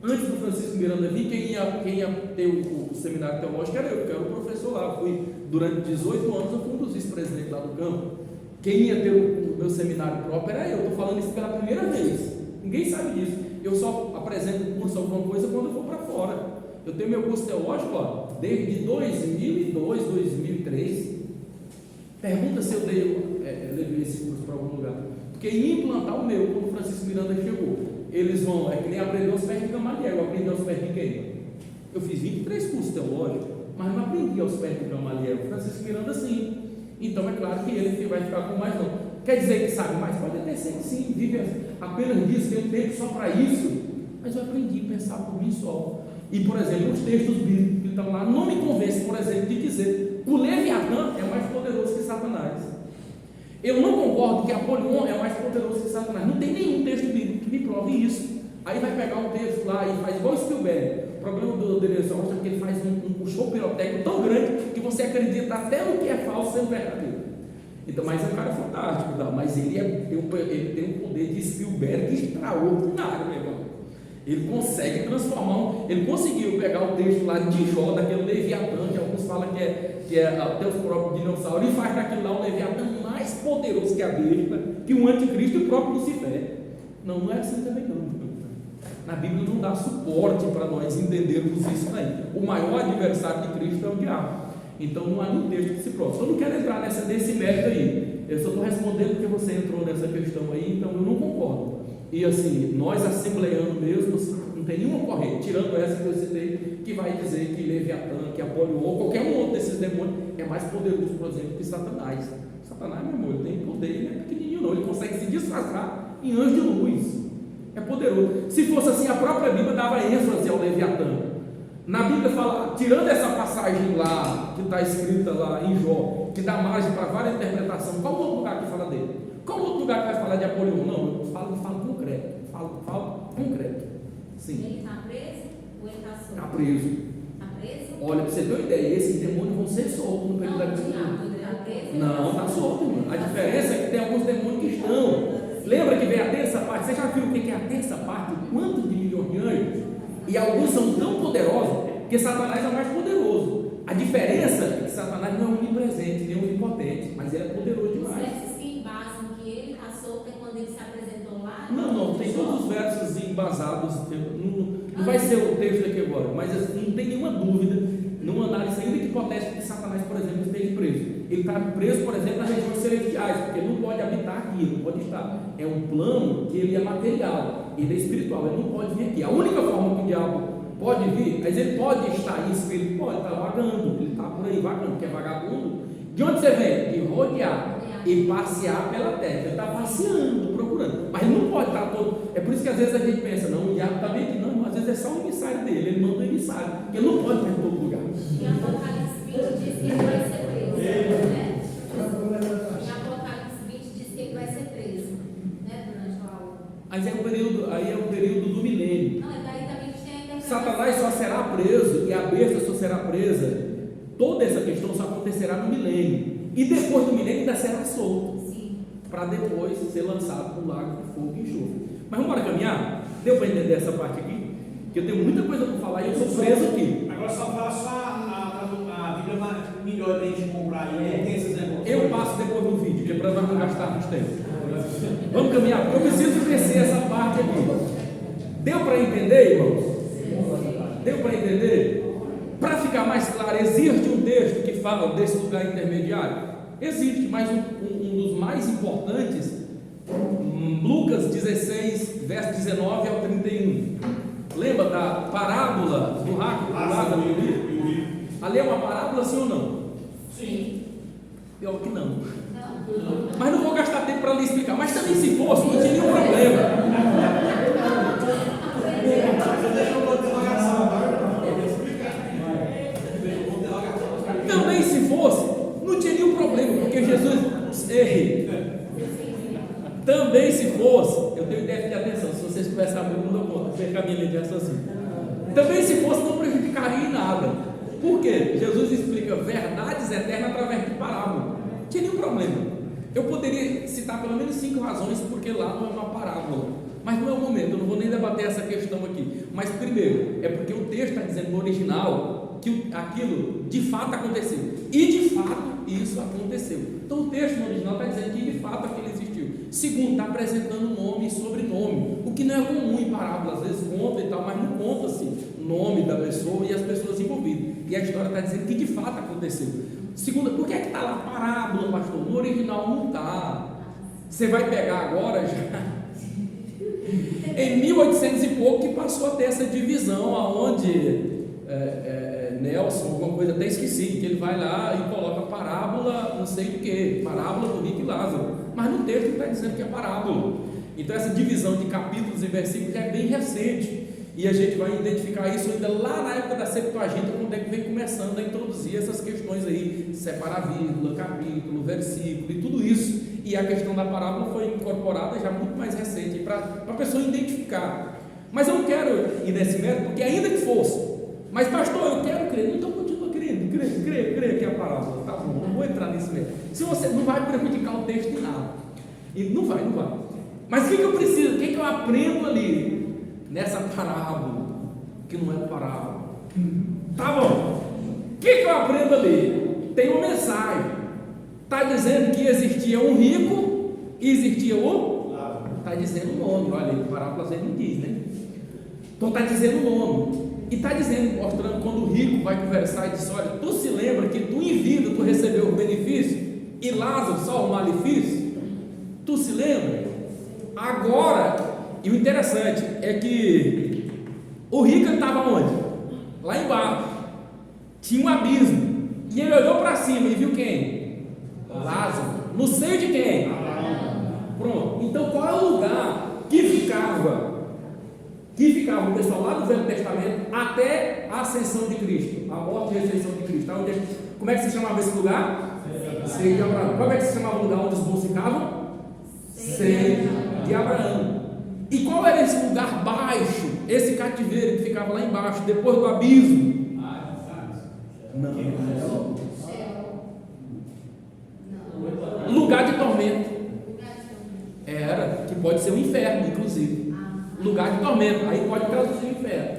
Antes do Francisco Miranda vir, quem ia ter o seminário teológico era eu, porque eu era o professor lá. Durante 18 anos eu fui um dos vice-presidentes lá do campo. Quem ia ter o meu seminário próprio era eu. Estou falando isso pela primeira vez. Ninguém sabe disso. Eu só apresento o curso alguma coisa quando eu for para fora. Eu tenho meu curso teológico desde 2002, 2003. Pergunta se eu levei esse curso para algum lugar. Porque ia implantar o meu quando o Francisco Miranda chegou. Eles vão, é que nem aprender aos pés de Gamaliel. Eu aprendi aos pés de quem? Eu fiz 23 cursos teológicos, mas não aprendi aos pés de Gamaliel. O Francisco Miranda sim. Então é claro que ele vai ficar com mais não. Quer dizer que sabe mais? Pode até ser que sim, vive apenas disso, tem um tempo só para isso. Mas eu aprendi a pensar por mim só. E, por exemplo, os textos bíblicos que estão lá não me convencem, por exemplo, de dizer que o Leviatã é mais poderoso que Satanás. Eu não concordo que Apolion é mais poderoso que Satanás. Não tem nenhum texto bíblico que me prove isso. Aí vai pegar um texto lá e faz igual o Spielberg. O problema do Denilson Rocha é que ele faz um show pirotécnico tão grande que você acredita até no que é falso sendo verdadeiro. Então, mas é um cara fantástico, não, mas ele tem um poder de Spielberg extraordinário, meu irmão. Ele consegue transformar, ele conseguiu pegar o texto lá de Jó, daquele Leviatã, que alguns falam que é até os próprios dinossauros, e faz daquilo lá um Leviatã mais poderoso que a besta, que o anticristo e o próprio Lucifer. Não é assim também não. Na Bíblia não dá suporte para nós entendermos isso daí. O maior adversário de Cristo é o diabo. Então não há nenhum texto que se prova. Eu não quero entrar nesse mérito aí. Eu só estou respondendo porque você entrou nessa questão aí, então eu não concordo. E assim, nós assembleando mesmo, não tem nenhuma corrente, tirando essa que eu citei, que vai dizer que Leviatã, que Apolion, ou qualquer um outro desses demônios é mais poderoso, por exemplo, que Satanás. Satanás, meu irmão, ele tem poder, ele não é pequenininho não, ele consegue se disfarçar em anjo de luz. É poderoso. Se fosse assim, a própria Bíblia dava ênfase ao Leviatã. Na Bíblia fala, tirando essa passagem lá, que está escrita lá em Jó, que dá margem para várias interpretações, qual outro lugar que fala dele? Qual outro lugar que vai falar de Apolion? Não, eu falo concreto. Falo concreto. Sim. Ele está preso ou ele está solto? Está preso. Está preso? Olha, para você ter uma ideia, esses demônios vão ser soltos no período da Não, disciplina. ele está preso. Não, está solto, irmão. A diferença é que tem alguns demônios que estão. Lembra que vem a terça parte? Você já viu o que é a terça parte? Quantos de milhões de anjos? E alguns são tão poderosos que Satanás é o mais poderoso. A diferença é que Satanás não é onipresente, nem onipotente, mas ele é poderoso Os demais. versos que embasam que ele está solto é quando ele se apresentou lá? Não, tem todos os versos embasados. Não vai ser o texto aqui agora, mas assim, não tem nenhuma dúvida, numa análise ainda que hipotética, que Satanás, por exemplo, esteja preso. Ele está preso, por exemplo, nas regiões celestiais, porque ele não pode habitar aqui, não pode estar. É um plano que ele é material, ele é espiritual, ele não pode vir aqui. A única forma que o diabo pode vir, mas ele pode estar em espírito, pode estar vagando, ele está por aí vagando, que é vagabundo. De onde você vem? De rodear e passear pela terra. Ele está passeando, procurando, mas ele não pode estar todo. É por isso que às vezes a gente pensa, não, o diabo está bem aqui, não, às vezes é só um emissário dele, ele manda um emissário, porque ele não pode estar em todo lugar. Em Apocalipse 20 diz que ele vai ser preso, né? Em Apocalipse 20 diz que ele vai ser preso, né? Durante o aula. Mas aí é o período do milênio. Não, daí também tinha. Satanás só será preso e a besta só será presa. Toda essa questão só acontecerá no milênio. E depois do milênio ainda será solto. Sim. Para depois ser lançado para o lago de fogo e enxofre. Mas vamos embora caminhar? Deu para entender essa parte aqui? Porque eu tenho muita coisa para falar e eu sou preso aqui. Agora só fala só a Bíblia melhor da gente comprar aí, tem esses negócios. Eu passo depois do vídeo, que é para nós não gastarmos tempo. Vamos caminhar? Porque eu preciso crescer essa parte aqui. Deu para entender, irmãos? Deu para entender? Para ficar mais claro, existe um texto que fala desse lugar intermediário? Existe, mas um dos mais importantes, Lucas 16, verso 19 ao 31. Lembra da parábola do Lázaro e o rico? Ali é uma parábola, sim ou não? Sim. Pior que não. Não. Mas não vou gastar tempo para lhe explicar. Mas também se fosse, não tinha nenhum problema. Também se fosse, não tinha nenhum problema, porque Jesus. Também se fosse, eu tenho déficit de atenção, se vocês começarem a não dou conta, perca a minha linha de raciocínio. Também se fosse, não prejudicaria em nada. Por quê? Jesus explica verdades eternas através de parábola. Não tinha nenhum problema. Eu poderia citar pelo menos 5 razões porque lá não é uma parábola. Mas não é o momento, eu não vou nem debater essa questão aqui. Mas primeiro, é porque o texto está dizendo no original que aquilo de fato aconteceu. E de fato isso aconteceu. Então o texto no original está dizendo que de fato aquilo existiu. Segundo, está apresentando nome e sobrenome. O que não é comum em parábola, às vezes conta e tal, mas não conta assim o nome da pessoa e as pessoas envolvidas. E a história está dizendo que de fato aconteceu. Segunda, por que é que está lá parábola, pastor? No original não está. Você vai pegar agora já. Em 1800 e pouco que passou a ter essa divisão, aonde Nelson, alguma coisa, até esqueci, que ele vai lá e coloca parábola, não sei do que, parábola do rico e Lázaro, mas no texto está dizendo que é parábola. Então essa divisão de capítulos e versículos é bem recente, e a gente vai identificar isso ainda lá na época da Septuaginta, quando é que vem começando a introduzir essas questões aí, separar vírgula, capítulo, versículo e tudo isso. E a questão da parábola foi incorporada já muito mais recente, para a pessoa identificar. Mas eu não quero ir nesse mérito, porque ainda que fosse, mas pastor, eu quero crer, então continua crendo, crer que é a parábola, tá bom, não vou entrar nesse mérito. Se você não vai prejudicar o texto em nada, e não vai. Mas o que eu preciso, o que eu aprendo ali, nessa parábola, que não é parábola? Tá bom, o que eu aprendo ali? Tem uma mensagem. Está dizendo que existia um rico e existia o? Está dizendo o nome, olha, parábola você não diz, né? Então está dizendo o nome. E está dizendo, mostrando quando o rico vai conversar e diz: olha, tu se lembra que tu em vida tu recebeu o benefício e Lázaro só o malefício? Tu se lembra? Agora, e o interessante é que o rico estava onde? Lá embaixo. Tinha um abismo. E ele olhou para cima e viu quem? Lázaro. No seio de quem? Pronto. Então qual é o lugar que ficava o pessoal lá do Velho Testamento até a ascensão de Cristo, a morte e a ressurreição de Cristo? Como é que se chamava esse lugar? Seio de Abraão. Como é que se chamava o lugar onde os bons ficavam? Seio de Abraão. E qual era esse lugar baixo, esse cativeiro que ficava lá embaixo, depois do abismo? Não. Lugar de tormento. Era, que pode ser o inferno, inclusive. Lugar de tormento, aí pode traduzir o inferno.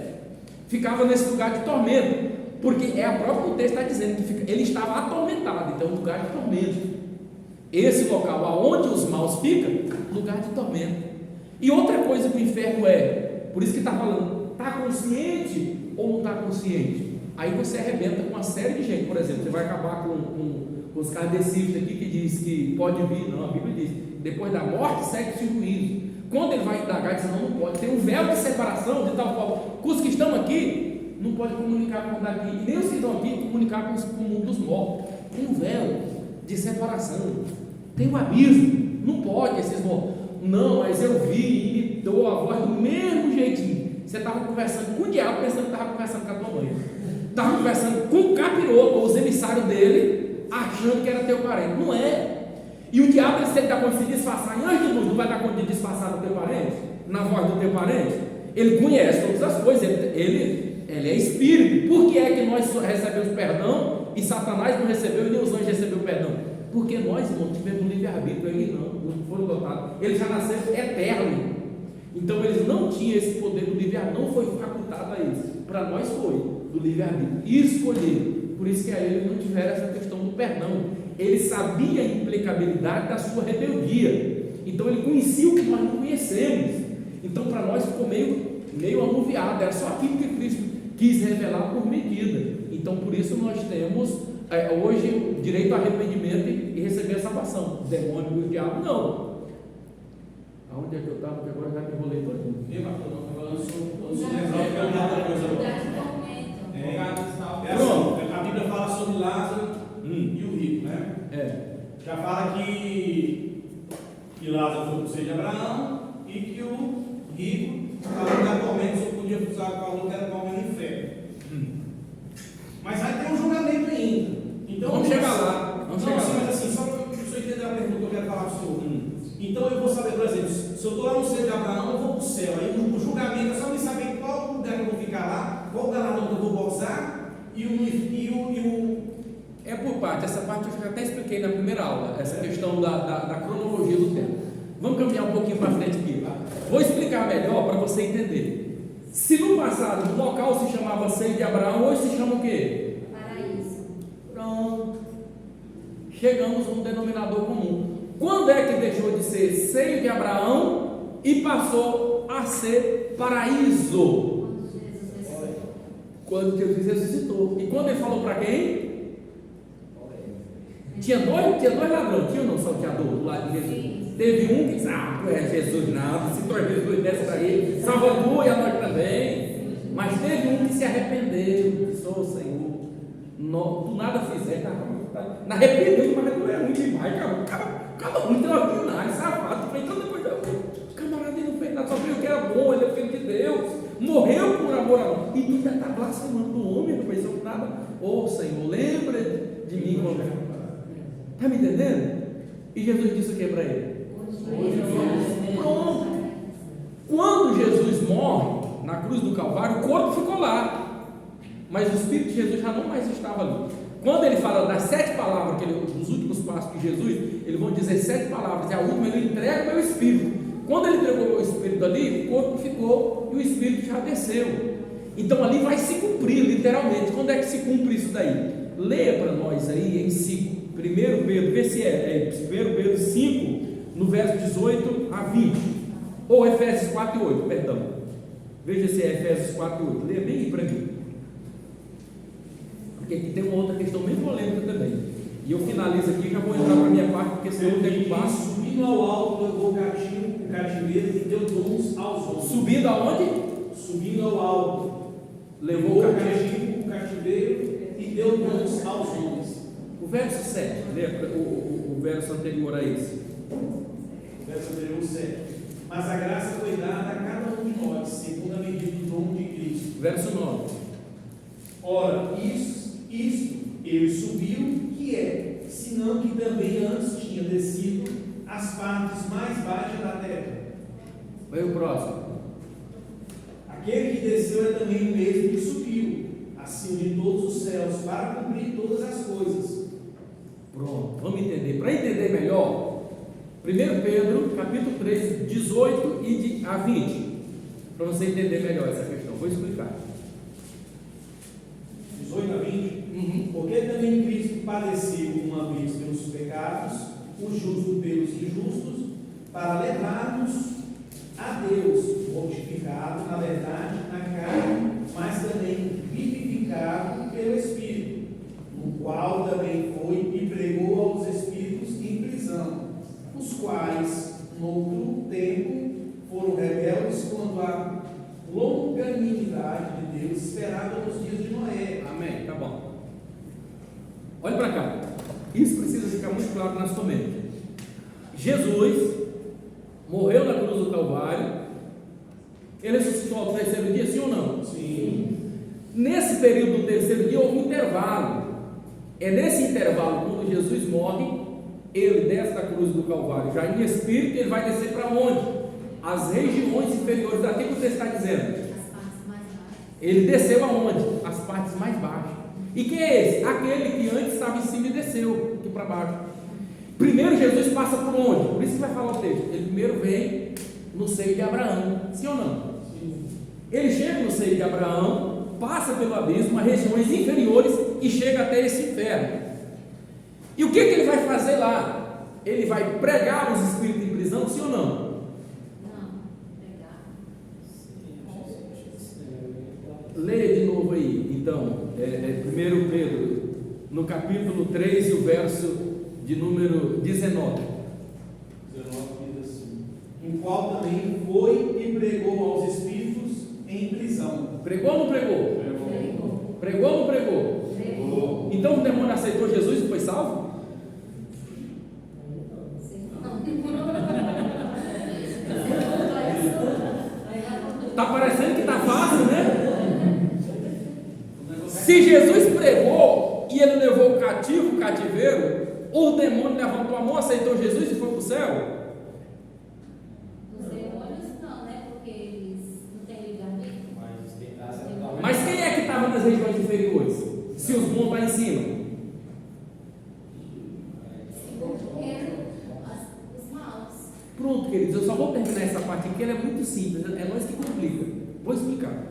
Ficava nesse lugar de tormento, porque a própria texto está dizendo que ele estava atormentado, então lugar de tormento. Esse local aonde os maus ficam, lugar de tormento. E outra coisa que o inferno é, por isso que está falando, está consciente ou não está consciente? Aí você arrebenta com uma série de gente. Por exemplo, você vai acabar com os kardecistas aqui que diz que pode vir. Não, a Bíblia diz, depois da morte segue-se o juízo. Quando ele vai indagar, ele diz: não pode. Tem um véu de separação, de tal forma que os que estão aqui não podem comunicar com o daqui, e nem os que estão aqui comunicar com o mundo dos mortos. Tem um véu de separação, tem um abismo, não pode esses mortos. Não, mas eu vi, imitou a voz do mesmo jeitinho. Você estava conversando com o diabo, pensando que estava conversando com a tua mãe. Estava conversando com o capiroto, os emissários dele, achando que era teu parente. Não é. E o diabo, se ele dá conta de se disfarçar em anjo de luz, não vai dar conta de disfarçar do teu parente? Na voz do teu parente? Ele conhece todas as coisas, ele é espírito. Por que é que nós recebemos perdão e Satanás não recebeu e nem os anjos receberam perdão? Porque nós não tivemos livre-arbítrio, ele não foram dotados. Eles já nasceram eterno. Então eles não tinham esse poder do livre-arbítrio, não foi facultado a eles. Para nós foi, do livre-arbítrio. E escolher. Por isso que a eles não tiveram essa questão do perdão. Ele sabia a implicabilidade da sua rebeldia. Então ele conhecia o que nós não conhecemos. Então para nós ficou meio anuviado. Era só aquilo que Cristo quis revelar por medida. Então por isso nós temos hoje direito a arrependimento e receber a salvação. O demônio e o diabo não. Aonde é que eu estava? Porque agora já me enrolei todo. A Bíblia fala sobre Lázaro e o rico, né? Já fala que Lázaro foi para o seio de Abraão e que o rico estava no tormento, só podia usar a palavra que era palma no inferno. Mas aí tem um julgamento ainda. Então, vamos chegar lá. Mas assim, só para o senhor entender a pergunta que eu quero falar para o senhor. Então eu vou saber, por exemplo, se eu estou lá no seio de Abraão, eu vou para o céu. Aí no julgamento é só me saber qual lugar que eu vou ficar lá, qual galardão que eu vou gozar e o É por parte, essa parte eu já até expliquei na primeira aula, essa questão da cronologia do tempo. Vamos caminhar um pouquinho para frente aqui. Vou explicar melhor para você entender. Se no passado o local se chamava seio de Abraão, hoje se chama o quê? Paraíso. Pronto. Chegamos a um denominador comum. Quando é que deixou de ser seio de Abraão e passou a ser paraíso? Quando Jesus ressuscitou. E quando ele falou para quem? Tinha dois ladrões, tinha ou não salteador do lado de Jesus? Sim. Teve um que disse: ah, tu é Jesus nada, se tu é Jesus desce para ele, salva tu e a nós também. Mas teve um que se arrependeu, disse: ô Senhor, tu nada fizeste, não arrependeu, mas tu é muito demais, cada um tem uma vinagem, safado, tu fez tanta coisa. O camarada ele não fez nada, só viu que era bom, ele é filho de Deus, morreu por amor a nós. E tu ainda está blasfemando do homem, não pensou nada. Ô Senhor, lembra de mim quando. Está me entendendo? E Jesus disse o que para ele? Pronto. Quando Jesus morre na cruz do Calvário, o corpo ficou lá, mas o Espírito de Jesus já não mais estava ali. Quando ele fala das 7 palavras, dos últimos passos de Jesus, eles vão dizer 7 palavras, e a última ele entrega o meu Espírito. Quando ele entregou o meu Espírito ali, o corpo ficou e o Espírito já desceu. Então ali vai se cumprir, literalmente. Quando é que se cumpre isso daí? Leia para nós aí em 5. 1 Pedro, vê se 1 Pedro 5, no verso 18 a 20, ou Efésios 4 e 8, perdão. Veja se é Efésios 4:8. Leia bem aí para mim. Porque aqui tem uma outra questão bem polêmica também. E eu finalizo aqui, já vou entrar para a minha parte, porque senão eu tenho passo. Subindo ao alto, levou o cativeiro e deu dons aos homens. Subindo aonde? Subindo ao alto, Levou o cativeiro e deu dons aos homens. O verso 7, lembra o verso anterior a esse. Verso anterior 7. Mas a graça foi dada a cada um de nós, segundo a medida do dom de Cristo. Verso 9. Ora, isto ele subiu, que é, senão que também antes tinha descido as partes mais baixas da terra. Vai o próximo. Aquele que desceu é também o mesmo que subiu, acima de todos os céus, para cumprir todas as coisas. Pronto, vamos entender. Para entender melhor, 1 Pedro, capítulo 3, 18 a 20. Para você entender melhor essa questão. Vou explicar. 18 a 20. Porque também Cristo padeceu uma vez pelos pecados, o justo pelos injustos, para levar-nos a Deus, mortificado, na verdade, na carne, mas também vivificado pelo Espírito, no qual também foi e pregou aos espíritos em prisão, os quais, no outro tempo, foram rebeldes quanto à longanimidade de Deus esperada nos dias de Noé. Amém, tá bom. Olha para cá. Isso precisa ficar muito claro na sua mente. Jesus morreu na cruz do Calvário. Ele ressuscitou ao terceiro dia, sim ou não? Sim. Nesse período do terceiro dia houve um intervalo. É nesse intervalo, quando Jesus morre, ele desce da cruz do Calvário, já em espírito, ele vai descer para onde? As regiões inferiores. Daqui que você está dizendo? As partes mais baixas. Ele desceu aonde? As partes mais baixas. E quem é esse? Aquele que antes estava em cima e desceu aqui para baixo. Primeiro Jesus passa por onde? Por isso que vai falar o texto. Ele primeiro vem no seio de Abraão. Sim ou não? Sim. Ele chega no seio de Abraão, passa pelo abismo, as regiões inferiores e chega até esse inferno. E o que ele vai fazer lá? Ele vai pregar os espíritos em prisão, sim ou não? Não, pegar. Leia de novo aí, então, 1 Pedro, no capítulo 3 e o verso de número 19. 19 diz assim: em qual também foi e pregou aos espíritos em prisão. Pregou ou não pregou? Pregou. Pregou ou não pregou? Pregou. Então o demônio aceitou Jesus e foi salvo? Está parecendo que está fácil, né? Se Jesus pregou e ele levou o cativo, o cativeiro, ou o demônio levantou a mão, aceitou Jesus e foi para o céu? Os demônios não, né? Porque eles não têm livre-arbítrio. Mas quem é que estava nas regiões inferiores? Se os bons lá em cima? Os maus. Pronto, queridos, eu só vou terminar essa parte aqui, ela é muito simples, é nós que complica. Vou explicar.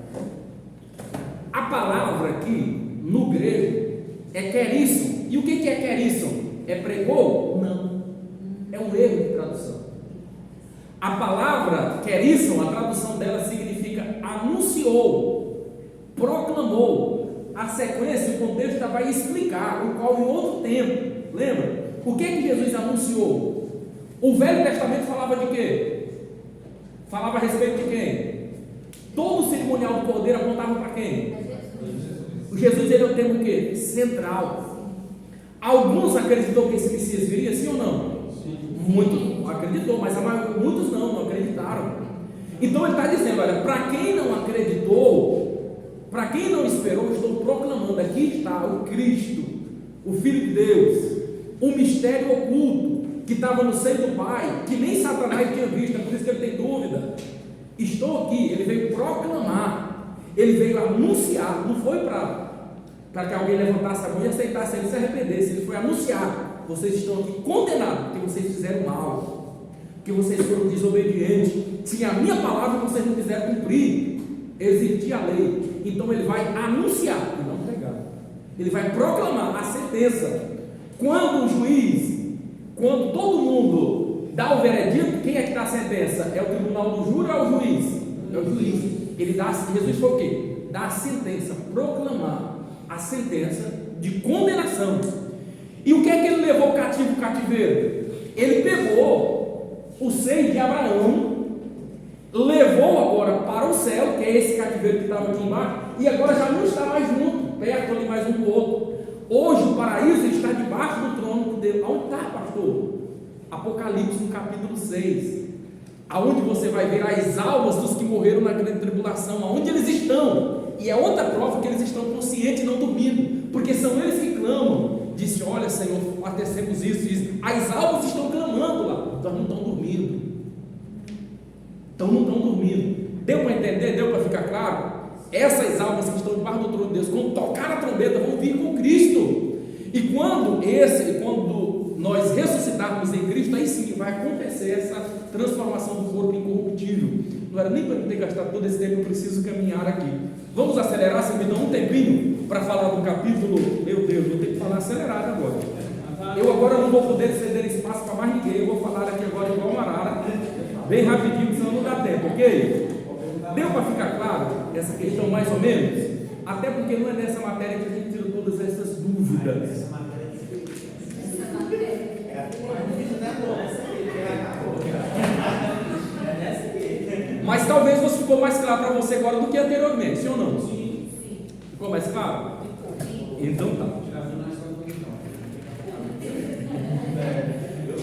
A palavra aqui, no grego, é querisson. E o que é querisson? É pregou? Não. É um erro de tradução. A palavra querisson, a tradução dela significa anunciou, proclamou. A sequência, o contexto vai explicar, o qual em outro tempo. Lembra? O que Jesus anunciou? O Velho Testamento falava de quê? Falava a respeito de quem? Todo o cerimonial do Cordeiro apontava para quem? O Jesus, ele é o termo o quê? Central. Alguns acreditou que esse Messias viria, sim ou não? Sim. Muitos acreditou, mas muitos não acreditaram. Então ele está dizendo, olha, para quem não acreditou, para quem não esperou, eu estou proclamando, aqui está o Cristo, o Filho de Deus, o mistério oculto, que estava no seio do Pai, que nem Satanás tinha visto, é por isso que ele tem dúvida. Estou aqui, ele veio proclamar, ele veio anunciar, não foi para que alguém levantasse a mão e aceitasse ele se arrependesse, ele foi anunciar: vocês estão aqui condenados, porque vocês fizeram mal, porque vocês foram desobedientes, se a minha palavra vocês não quiserem cumprir, exigir a lei. Então ele vai anunciar e não pregar, ele vai proclamar a sentença. Quando o juiz, quando todo mundo dá o veredito, quem é que dá a sentença? É o tribunal do júri ou é o juiz? É o juiz. Jesus foi o quê? Dar a sentença, proclamar a sentença de condenação. E o que é que ele levou cativo o cativeiro? Ele pegou o seio de Abraão, levou agora para o céu, que é esse cativeiro que estava aqui embaixo, e agora já não está mais junto, perto ali mais um do outro. Hoje o paraíso está debaixo do trono de Deus. Aonde está, pastor? Apocalipse no capítulo 6, aonde você vai ver as almas dos que morreram na grande tribulação, aonde eles estão. E é outra prova que eles estão conscientes e não dormindo, porque são eles que clamam. Disse: olha, Senhor, acontecemos isso. As almas estão clamando lá, então não estão dormindo. Deu para entender? Deu para ficar claro? Essas almas que estão debaixo do trono de Deus, quando tocar a trombeta, vão vir com Cristo. E quando nós ressuscitarmos em Cristo, aí sim vai acontecer essa transformação do corpo incorruptível. Não era nem para eu ter gastado todo esse tempo, eu preciso caminhar aqui. Vamos acelerar, se me dá um tempinho para falar do capítulo. Meu Deus, vou ter que falar acelerado agora. Eu agora não vou poder ceder espaço para mais ninguém. Eu vou falar aqui agora igual uma arara, bem rapidinho, senão não dá tempo, ok? Deu para ficar claro essa questão mais ou menos? Até porque não é nessa matéria que a gente tira todas essas dúvidas. Mas talvez você ficou mais claro para você agora do que anteriormente, sim ou não? Sim. Ficou mais claro? Então tá.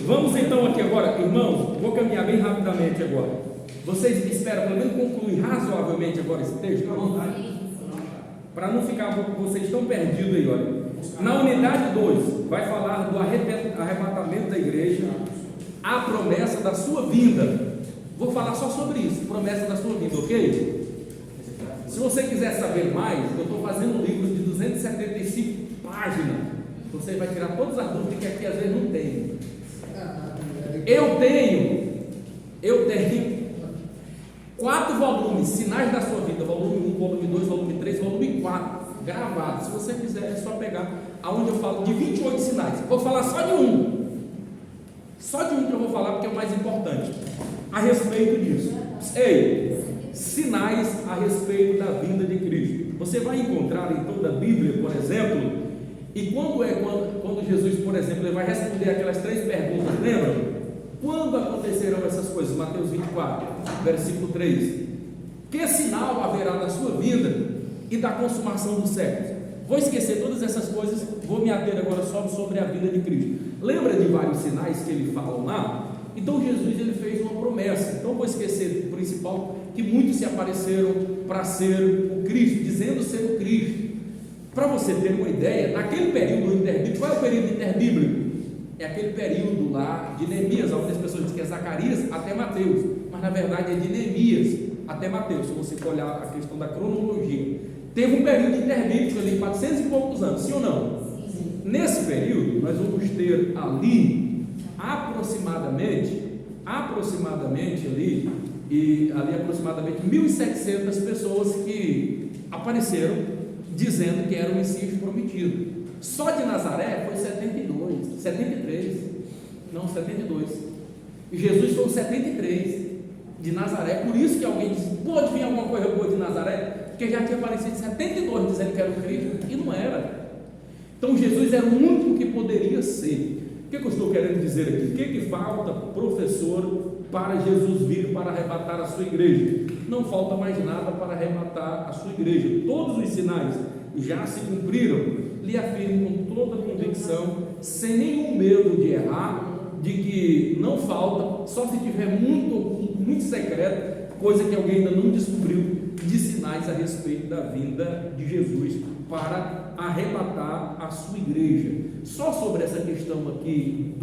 Vamos então aqui agora, irmãos, vou caminhar bem rapidamente agora. Vocês esperam pelo menos concluir razoavelmente agora esse texto, à vontade? Para não ficar, vocês estão perdidos aí, olha. Na unidade 2, vai falar do arrebatamento da igreja, a promessa da sua vinda. Vou falar só sobre isso, promessa da sua vinda, ok? Se você quiser saber mais, eu estou fazendo um livro de 275 páginas. Você vai tirar todas as dúvidas que aqui às vezes não tem. Eu tenho 4 volumes, Sinais da Sua Vida, volume 1, volume 2, volume 3, volume 4, gravados. Se você quiser, é só pegar aonde eu falo de 28 sinais. Vou falar só de um. Só de um que eu vou falar, porque é o mais importante a respeito disso. Ei, sinais a respeito da vinda de Cristo. Você vai encontrar em toda a Bíblia, por exemplo, e quando Jesus, por exemplo, ele vai responder aquelas 3 perguntas, lembram? Quando acontecerão essas coisas? Mateus 24, versículo 3. Que sinal haverá da sua vinda e da consumação dos séculos? Vou esquecer todas essas coisas, vou me ater agora só sobre a vida de Cristo. Lembra de vários sinais que ele fala lá? Então Jesus ele fez uma promessa. Então vou esquecer o principal, que muitos se apareceram para ser o Cristo, dizendo ser o Cristo. Para você ter uma ideia, naquele período interbíblico, qual é o período interbíblico? É aquele período lá de Neemias, onde as pessoas dizem que é Zacarias até Mateus, mas na verdade é de Neemias até Mateus, se você for olhar a questão da cronologia. Teve um período interbíblico ali, 400 e poucos anos, sim ou não? Sim. Nesse período, nós vamos ter ali aproximadamente aproximadamente 1.700 pessoas que apareceram dizendo que era o Messias prometido. Só de Nazaré foi 73, não, 72. E Jesus foi o 73 de Nazaré. Por isso que alguém disse: pode vir alguma coisa boa de Nazaré? Porque já tinha aparecido 72 dizendo que era o Cristo, e não era. Então Jesus era o único que poderia ser. O que eu estou querendo dizer aqui? O que falta, professor, para Jesus vir para arrebatar a sua igreja? Não falta mais nada para arrebatar a sua igreja. Todos os sinais já se cumpriram. Lhe afirmo com toda convicção, sem nenhum medo de errar, de que não falta, só se tiver muito oculto, muito secreto, coisa que alguém ainda não descobriu, de sinais a respeito da vinda de Jesus para arrebatar a sua igreja. Só sobre essa questão aqui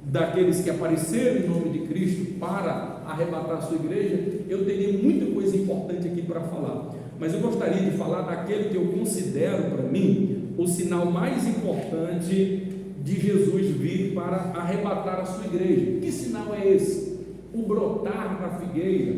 daqueles que apareceram em nome de Cristo para arrebatar a sua igreja, eu teria muita coisa importante aqui para falar, mas eu gostaria de falar daquele que eu considero para mim o sinal mais importante de Jesus vir para arrebatar a sua igreja. Que sinal é esse? O brotar da figueira,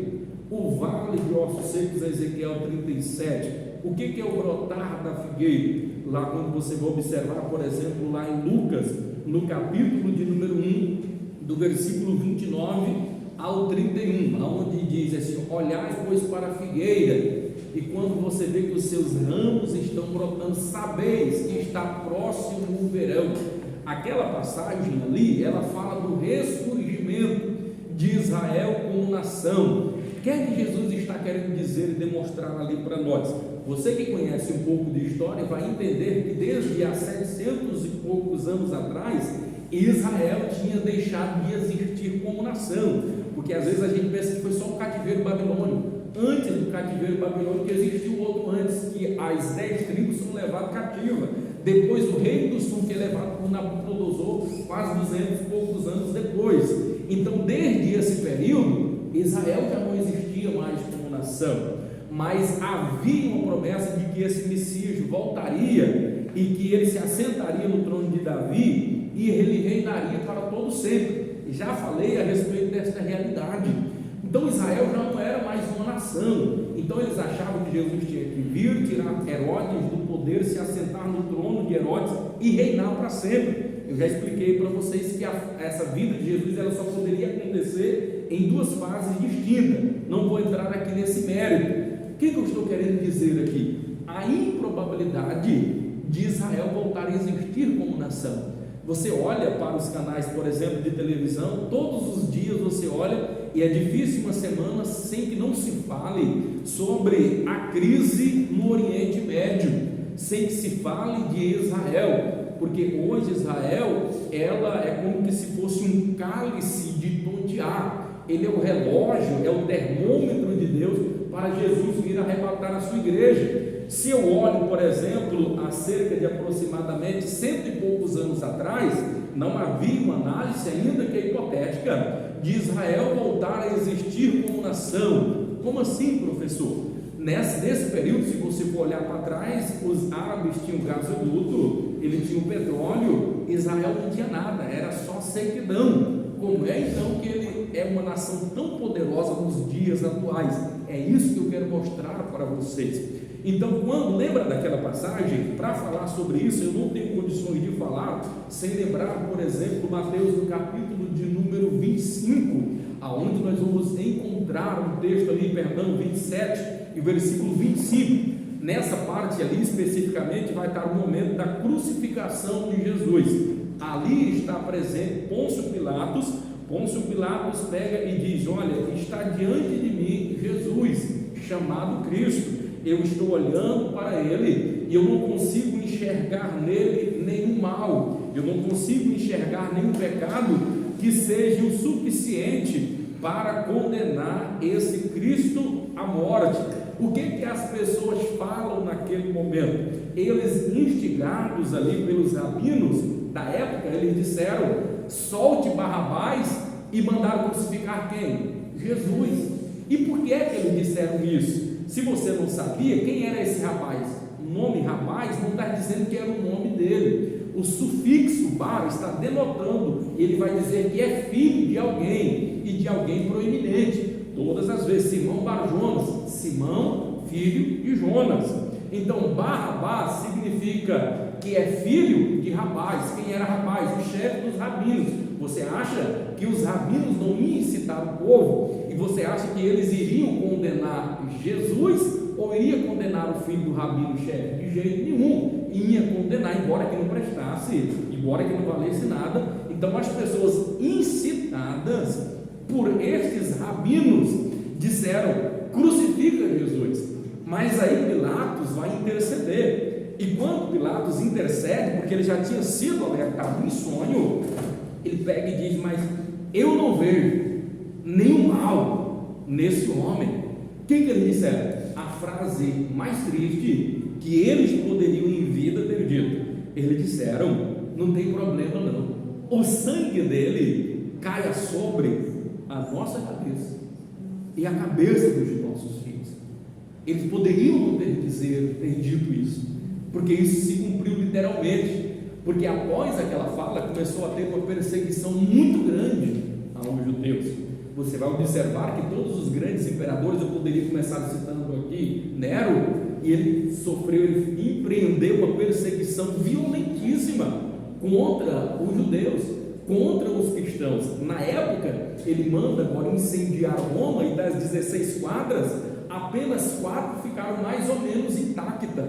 o vale de ossos secos, Ezequiel 37. O que é o brotar da figueira? Lá quando você vai observar, por exemplo, lá em Lucas, no capítulo de número 1, do versículo 29 ao 31, onde diz assim: olhai, pois, para a figueira, e quando você vê que os seus ramos estão brotando, sabeis que está próximo o verão. Aquela passagem ali, ela fala do ressurgimento de Israel como nação. O que é que Jesus está querendo dizer e demonstrar ali para nós? Você que conhece um pouco de história vai entender que desde há 700 e poucos anos atrás, Israel tinha deixado de existir como nação, porque às vezes a gente pensa que foi só o cativeiro babilônico. Antes do cativeiro babilônico existiu outro antes, que as 10 tribos são levadas cativas. Depois o reino do sul, que é levado por Nabucodonosor, quase 200 e poucos anos depois. Então, desde esse período, Israel já não existia mais como nação, mas havia uma promessa de que esse Messias voltaria e que ele se assentaria no trono de Davi e ele reinaria para todo sempre. Já falei a respeito desta realidade. Então Israel já não era mais uma nação. Então eles achavam que Jesus tinha que vir, tirar Herodes do poder, se assentar no trono de Herodes e reinar para sempre. Eu já expliquei para vocês que essa vida de Jesus ela só poderia acontecer em duas fases distintas. Não vou entrar aqui nesse mérito. O que eu estou querendo dizer aqui? A improbabilidade de Israel voltar a existir como nação. Você olha para os canais, por exemplo, de televisão, todos os dias você olha e é difícil uma semana sem que não se fale sobre a crise no Oriente Médio, sem que se fale de Israel, porque hoje Israel, ela é como que se fosse um cálice de tontear. Ele é o relógio, é o termômetro de Deus para Jesus vir arrebatar a sua igreja. Se eu olho, por exemplo, há cerca de aproximadamente 100 e poucos anos atrás, não havia uma análise, ainda que é hipotética, de Israel voltar a existir como nação. Como assim, professor? Nesse período, se você for olhar para trás, os árabes tinham gasoduto, eles tinham petróleo, Israel não tinha nada, era só sequidão. Como é então que ele é uma nação tão poderosa nos dias atuais? É isso que eu quero mostrar para vocês. Então, quando lembra daquela passagem, para falar sobre isso, eu não tenho condições de falar sem lembrar, por exemplo, Mateus no capítulo de número 25, aonde nós vamos encontrar um texto ali, 27 e versículo 25. Nessa parte ali, especificamente, vai estar o momento da crucificação de Jesus. Ali está presente Pôncio Pilatos. Pôncio Pilatos pega e diz: olha, está diante de mim Jesus, chamado Cristo. Eu estou olhando para ele e eu não consigo enxergar nele nenhum mal, eu não consigo enxergar nenhum pecado que seja o suficiente para condenar esse Cristo à morte. O que as pessoas falam naquele momento? Eles, instigados ali pelos rabinos da época, eles disseram: solte Barrabás, e mandaram crucificar quem? Jesus. E por que é que eles disseram isso? Se você não sabia, quem era esse rapaz? O nome rapaz não está dizendo que era o nome dele. O sufixo bar está denotando, ele vai dizer que é filho de alguém, e de alguém proeminente. Todas as vezes, Simão Bar Jonas, Simão, filho de Jonas. Então, Barrabás significa que é filho de rapaz. Quem era rapaz? O chefe dos rabinos. Você acha que os rabinos não iam incitar o povo? E você acha que eles iriam condenar Jesus ou iria condenar o filho do rabino chefe? De jeito nenhum. Ia condenar, embora que não prestasse, embora que não valesse nada. Então as pessoas incitadas por estes rabinos disseram: crucifica Jesus. Mas aí Pilatos vai interceder. E quando Pilatos intercede, porque ele já tinha sido alertado em sonho, ele pega e diz: mas eu não vejo nenhum mal nesse homem. O que eles disseram? A frase mais triste que eles poderiam em vida ter dito. Eles disseram: não tem problema não, o sangue dele caia sobre a nossa cabeça e a cabeça dos nossos filhos. Eles poderiam não ter dito isso, porque isso se cumpriu literalmente, porque após aquela fala começou a ter uma perseguição muito grande aos judeus. Você vai observar que todos os grandes imperadores, eu poderia começar citando aqui Nero, e ele empreendeu uma perseguição violentíssima contra os judeus. contra os cristãos. Na época, ele manda agora incendiar Roma, e das 16 quadras, apenas 4 ficaram mais ou menos intactas,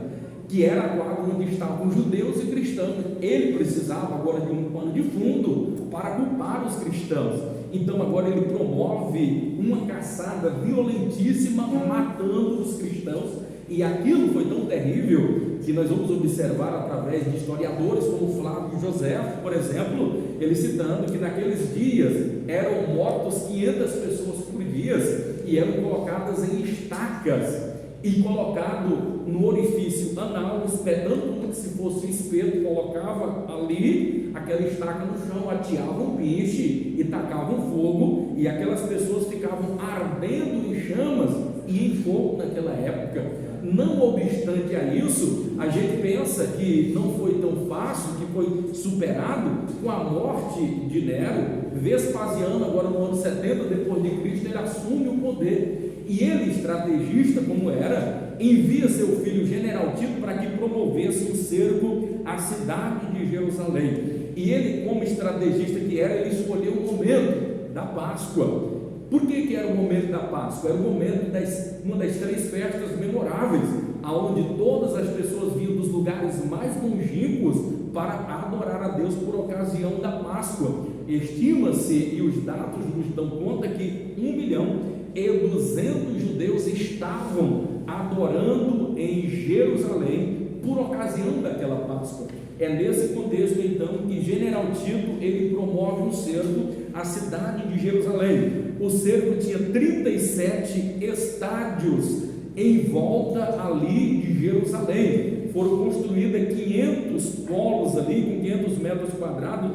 que era a quadra onde estavam judeus e cristãos. Ele precisava agora de um pano de fundo para culpar os cristãos. Então agora ele promove uma caçada violentíssima, matando os cristãos, e aquilo foi tão terrível que nós vamos observar através de historiadores como Flávio José, por exemplo, ele citando que naqueles dias eram mortos 500 pessoas por dia e eram colocadas em estacas e colocado no orifício anal, espetando como se fosse um espeto, colocava ali aquela estaca no chão, ateavam um piche e tacavam fogo, e aquelas pessoas ficavam ardendo em chamas e em fogo naquela época. Não obstante a isso, a gente pensa que não foi tão fácil, que foi superado com a morte de Nero. Vespasiano, agora no ano 70 depois de Cristo, ele assume o poder, e ele, estrategista como era, envia seu filho General Tito para que promovesse o cerco à cidade de Jerusalém. E ele, como estrategista que era, ele escolheu o momento da Páscoa. Por que era o momento da Páscoa? Era o momento uma das 3 festas memoráveis, aonde todas as pessoas vinham dos lugares mais longínquos para adorar a Deus por ocasião da Páscoa. Estima-se, e os dados nos dão conta, que 1.200.000 judeus estavam adorando em Jerusalém por ocasião daquela Páscoa. É nesse contexto então que General Tito ele promove um cerco à cidade de Jerusalém. O cerco tinha 37 estádios em volta ali de Jerusalém. Foram construídos 500 polos ali, com 500 metros quadrados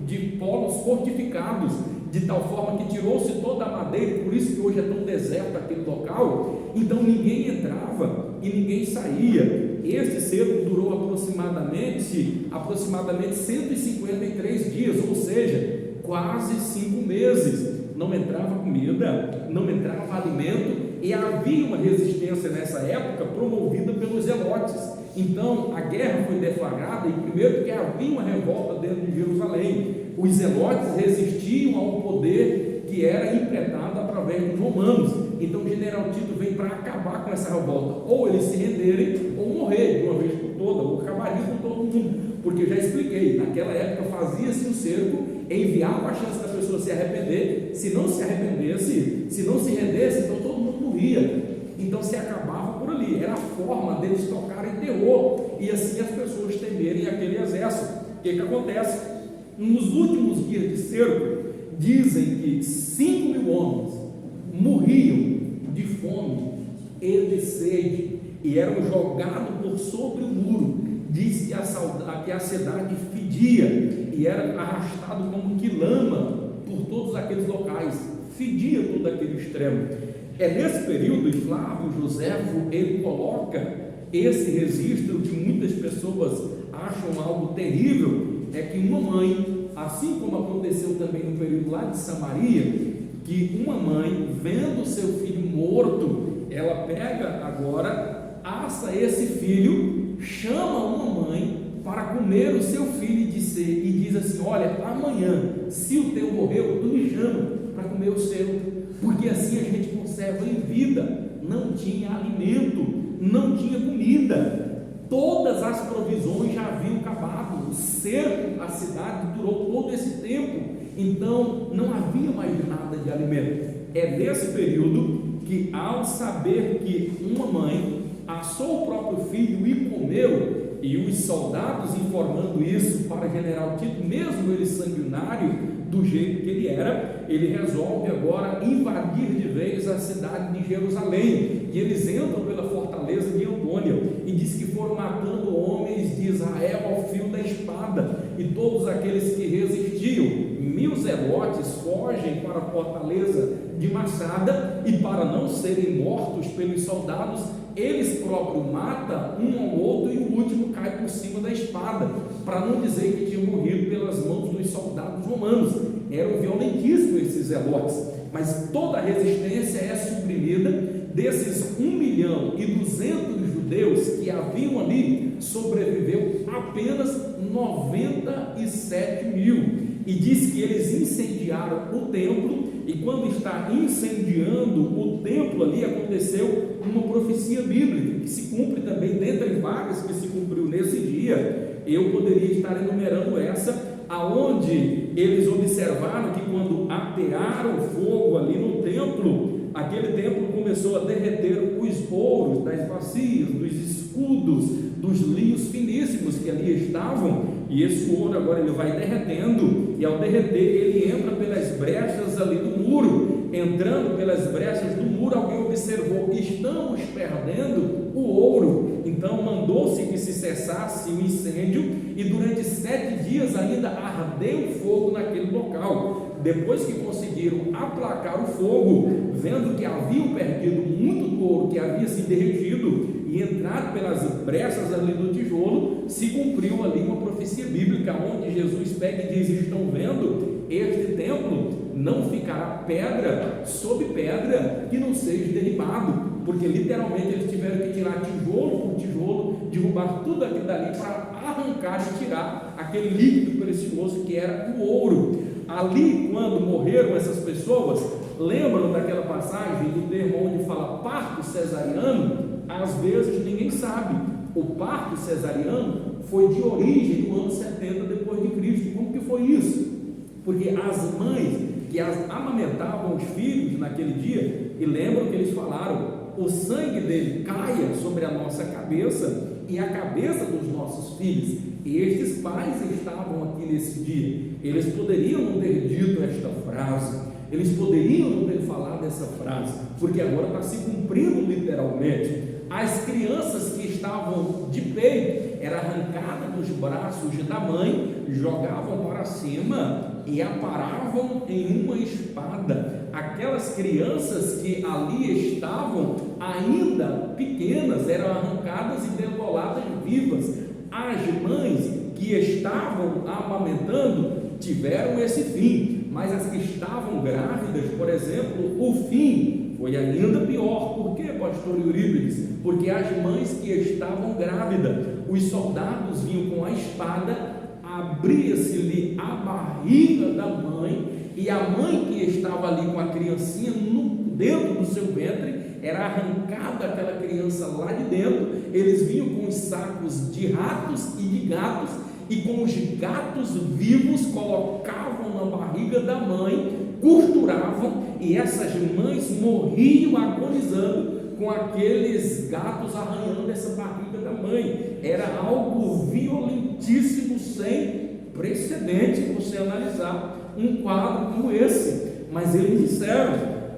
de polos fortificados, de tal forma que tirou-se toda a madeira, por isso que hoje é tão deserto aquele local. Então ninguém entrava e ninguém saía. Este cerco durou aproximadamente 153 dias, ou seja, quase 5 meses. Não entrava comida, não entrava alimento, e havia uma resistência nessa época promovida pelos zelotes. Então a guerra foi deflagrada, e primeiro porque havia uma revolta dentro de Jerusalém. Os zelotes resistiam ao poder que era impregnado através dos romanos. Então o General Tito vem para acabar com essa revolta, ou eles se renderem ou morrer de uma vez por toda, ou acabaria com todo mundo, porque já expliquei, naquela época fazia-se um cerco, enviava a chance da pessoa se arrepender. Se não se arrependesse, se não se rendesse, então todo mundo morria. Então se acabava por ali, era a forma deles tocarem terror, e assim as pessoas temerem aquele exército. O que acontece? Nos últimos dias de cerco, dizem que 5.000 homens morriam de fome e de sede, e eram jogados por sobre o muro. Diz que a cidade fedia e era arrastado como que lama por todos aqueles locais, fedia todo aquele extremo. É nesse período, e Flávio Joséfo ele coloca esse registro que muitas pessoas acham algo terrível, é que uma mãe, assim como aconteceu também no período lá de Samaria, que uma mãe, vendo seu filho morto, ela pega agora, assa esse filho, chama uma mãe para comer o seu filho e diz assim: olha, amanhã, se o teu morreu, tu me chama para comer o seu, porque assim a gente conserva em vida. Não tinha alimento, não tinha comida, todas as provisões já haviam acabado, o cerco à cidade durou todo esse tempo, então não havia mais nada de alimento. É nesse período que, ao saber que uma mãe assou o próprio filho e comeu, e os soldados informando isso para o General Tito, mesmo ele sanguinário do jeito que ele era, ele resolve agora invadir de vez a cidade de Jerusalém, e eles entram pela fortaleza de Antônia, e diz que foram matando homens de Israel ao fio da espada, e todos aqueles que resistiam. 1.000 zelotes fogem para a fortaleza de Massada, e para não serem mortos pelos soldados, eles próprios matam um ao outro, e o último cai por cima da espada, para não dizer que tinha morrido pelas mãos dos soldados romanos. Eram violentíssimos esses zelotes, mas toda a resistência é suprimida. Desses 1.200.000 judeus que haviam ali, sobreviveu apenas 97.000, e diz que eles incendiaram o templo, e quando está incendiando o templo ali, aconteceu uma profecia bíblica, que se cumpre também, dentre várias que se cumpriu nesse dia. Eu poderia estar enumerando essa, aonde eles observaram que quando atearam fogo ali no templo, aquele templo começou a derreter os ouros das bacias, dos escudos, dos linhos finíssimos que ali estavam, e esse ouro agora ele vai derretendo, e ao derreter ele entra pelas brechas ali do muro. Entrando pelas brechas do muro, alguém observou: estamos perdendo o ouro. Então mandou-se que se cessasse o incêndio, e durante 7 dias ainda ardeu fogo naquele local. Depois que conseguiram aplacar o fogo, vendo que haviam perdido muito do ouro que havia se derretido e entrado pelas brechas ali do tijolo, se cumpriu ali uma profecia bíblica, onde Jesus pega e diz: estão vendo, este templo não ficará pedra sobre pedra que não seja derribado, porque literalmente eles tiveram que tirar tijolo por tijolo, derrubar tudo aquilo dali para arrancar e tirar aquele líquido precioso que era o ouro. Ali, quando morreram essas pessoas, lembram daquela passagem do termo onde fala parto cesariano? Às vezes ninguém sabe. O parto cesariano foi de origem no ano 70 depois de Cristo. Como que foi isso? Porque as mães que amamentavam os filhos naquele dia, e lembram que eles falaram: o sangue dele caia sobre a nossa cabeça e a cabeça dos nossos filhos. E estes pais estavam aqui nesse dia. Eles poderiam não ter dito esta frase, eles poderiam não ter falado essa frase, porque agora está se cumprindo literalmente. As crianças que estavam de peito eram arrancadas dos braços da mãe, jogavam para cima e aparavam em uma espada. Aquelas crianças que ali estavam ainda pequenas eram arrancadas e degoladas vivas. As mães que estavam amamentando tiveram esse fim, mas as que estavam grávidas, por exemplo, o fim foi ainda pior. Por quê, pastor Eurípides? Porque as mães que estavam grávidas, os soldados vinham com a espada, abria-se-lhe a barriga da mãe, e a mãe que estava ali com a criancinha dentro do seu ventre, era arrancada aquela criança lá de dentro. Eles vinham com os sacos de ratos e de gatos, e com os gatos vivos colocavam na barriga da mãe, costuravam, e essas mães morriam agonizando com aqueles gatos arranhando essa barriga da mãe. Era algo violentíssimo, sem precedente, você analisar um quadro como esse. Mas eles disseram: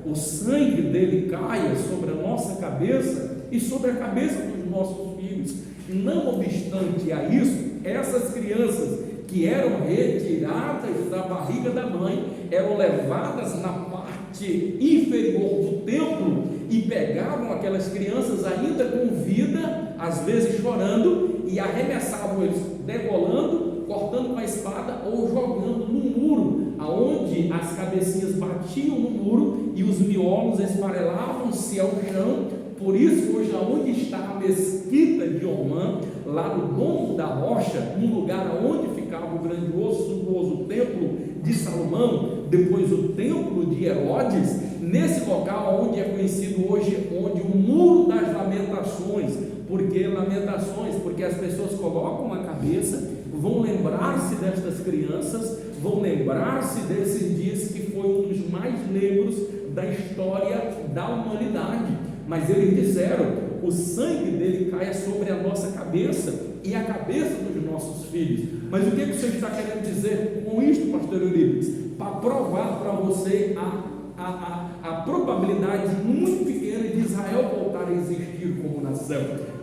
o sangue dele caia sobre a nossa cabeça e sobre a cabeça dos nossos filhos. Não obstante a isso, essas crianças que eram retiradas da barriga da mãe eram levadas na parte inferior do templo e pegavam aquelas crianças ainda com vida, às vezes chorando, e arremessavam eles, degolando, cortando com a espada ou jogando no muro, aonde as cabecinhas batiam no muro e os miolos esfarelavam-se ao chão. Por isso, hoje, aonde está a mesquita de Omã, lá no Domo da Rocha, um lugar onde ficava o grandioso, suntuoso templo de Salomão, depois o templo de Herodes, nesse local onde é conhecido hoje, onde o Muro das Lamentações. Por que lamentações? Porque as pessoas colocam a cabeça, vão lembrar-se destas crianças, vão lembrar-se desses dias que foi um dos mais negros da história da humanidade. Mas eles disseram: o sangue dele caia sobre a nossa cabeça e a cabeça dos nossos filhos. Mas o que o Senhor está querendo dizer com isto, pastor Eurípides? Para provar para você a probabilidade muito pequena de Israel voltar a existir como nação.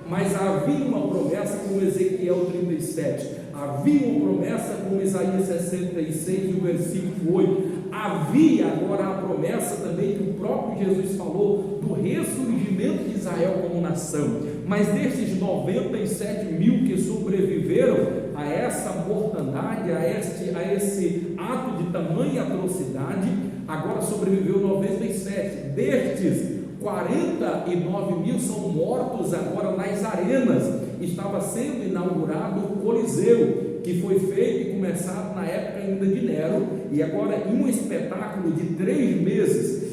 Mas havia uma promessa como Ezequiel 37, havia uma promessa como Isaías 66, o versículo 8, havia agora a promessa também que o próprio Jesus falou do ressurgimento de Israel como nação. Mas desses 97 mil que sobreviveram a essa mortandade, a esse ato de tamanha atrocidade, agora sobreviveu 97. Destes, 49 mil são mortos agora nas arenas. Estava sendo inaugurado o Coliseu, que foi feito e começado na época ainda de Nero, e agora em um espetáculo de 3 meses,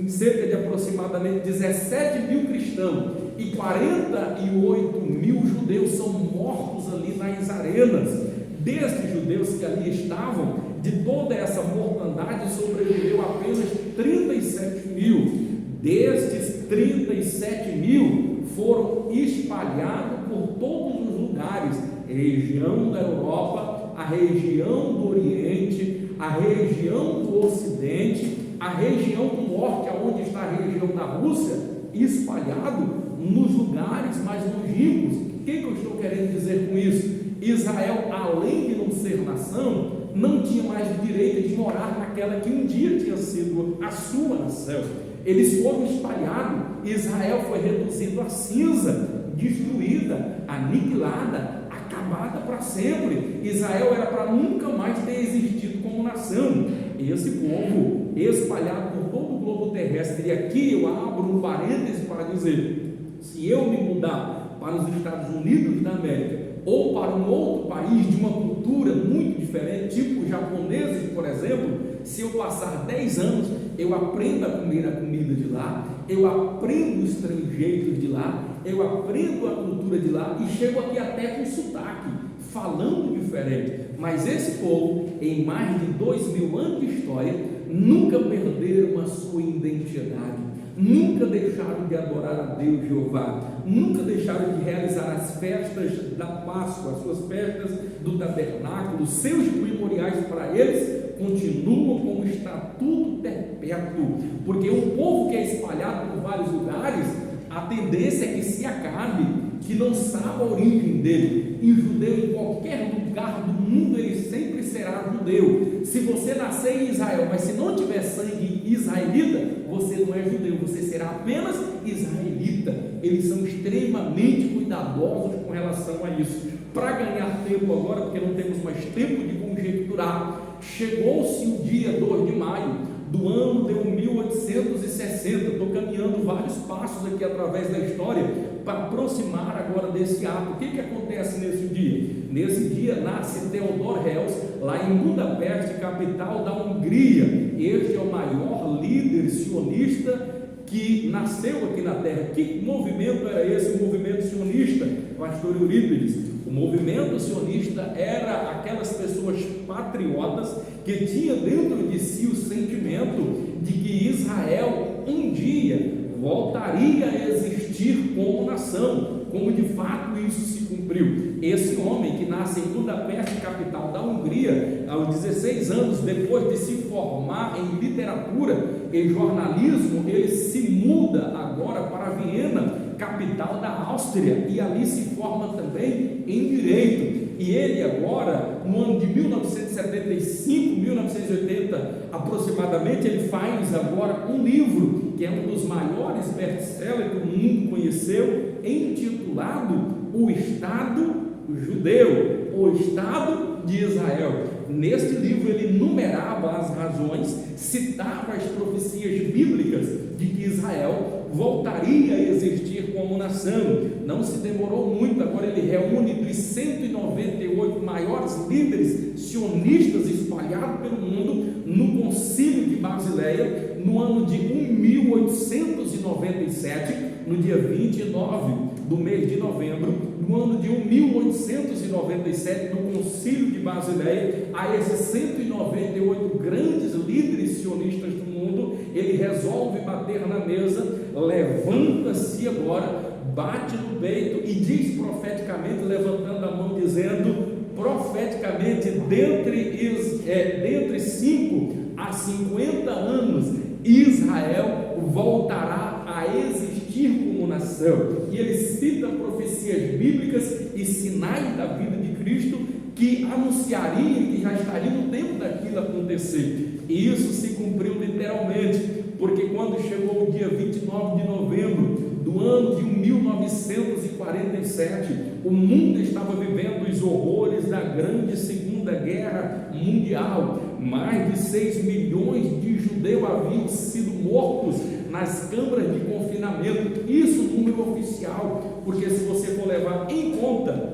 cerca de aproximadamente 17 mil cristãos e 48 mil judeus são mortos ali nas arenas. Destes judeus que ali estavam, de toda essa mortandade sobreviveu apenas 37 mil. Destes 37 mil foram espalhados por todos os lugares, a região da Europa, a região do Oriente, a região do Ocidente, a região do Norte, onde está a região da Rússia, espalhado nos lugares mais longínquos. O que eu estou querendo dizer com isso? Israel, além de não ser nação, não tinha mais o direito de morar naquela que um dia tinha sido a sua nação. Eles foram espalhados, Israel foi reduzido a cinza, destruída, aniquilada, acabada para sempre. Israel era para nunca mais ter existido como nação. Esse povo espalhado por todo o globo terrestre, e aqui eu abro um parêntese para dizer, se eu me mudar para os Estados Unidos da América, ou para um outro país de uma cultura muito diferente, tipo os japoneses, por exemplo, se eu passar 10 anos, eu aprendo a comer a comida de lá, eu aprendo os trejeitos de lá, eu aprendo a cultura de lá e chego aqui até com sotaque, falando diferente. Mas esse povo, em mais de 2000 anos de história, nunca perderam a sua identidade, nunca deixaram de adorar a Deus Jeová, nunca deixaram de realizar as festas da Páscoa, as suas festas do tabernáculo, seus memoriais para eles continuam como estatuto perpétuo, porque um povo que é espalhado por vários lugares, a tendência é que se acabe, que não sabe a origem dele. E o judeu, em qualquer lugar do mundo, ele sempre será judeu. Se você nascer em Israel, mas se não tiver sangue israelita, você não é judeu, você será apenas israelita. Eles são extremamente cuidadosos com relação a isso. Para ganhar tempo agora, porque não temos mais tempo de conjecturar, chegou-se o dia 2 de maio do ano de 1860, estou caminhando vários passos aqui através da história, para aproximar agora desse ato. O que acontece nesse dia? Nesse dia nasce Theodor Herzl, lá em Budapeste, capital da Hungria. Este é o maior líder sionista que nasceu aqui na terra. Que movimento era esse? O movimento sionista, pastor Eurípides. O movimento sionista era aquelas pessoas patriotas que tinham dentro de si o sentimento de que Israel um dia voltaria a existir como nação, como de fato isso se cumpriu. Esse homem que nasce em Budapeste, capital da Hungria, aos 16 anos, depois de se formar em literatura e jornalismo, ele se muda agora para Viena, capital da Áustria, e ali se forma também em direito. E ele agora, no ano de 1975, 1980 aproximadamente, ele faz agora um livro que é um dos maiores best-sellers que o mundo conheceu, intitulado O Estado Judeu, o Estado de Israel. Neste livro ele numerava as razões, citava as profecias bíblicas de que Israel voltaria a existir como nação. Não se demorou muito, agora ele reúne dos 198 maiores líderes sionistas espalhados pelo mundo no Concílio de Basileia, no ano de 1897, no dia 29 do mês de novembro, no ano de 1897, no Concílio de Basileia, a esses 198 grandes líderes sionistas do mundo, ele resolve bater na mesa, levanta-se agora, bate no peito e diz profeticamente, levantando a mão, dizendo profeticamente, dentre 5 a 50 anos, Israel voltará a existir como nação. E ele cita profecias bíblicas e sinais da vida de Cristo que anunciariam que já estaria no tempo daquilo acontecer. E isso se cumpriu literalmente, porque quando chegou o dia 29 de novembro do ano de 1947, o mundo estava vivendo os horrores da grande Segunda Guerra Mundial. Mais de 6 milhões de judeus haviam sido mortos nas câmaras de confinamento. Isso número oficial, porque se você for levar em conta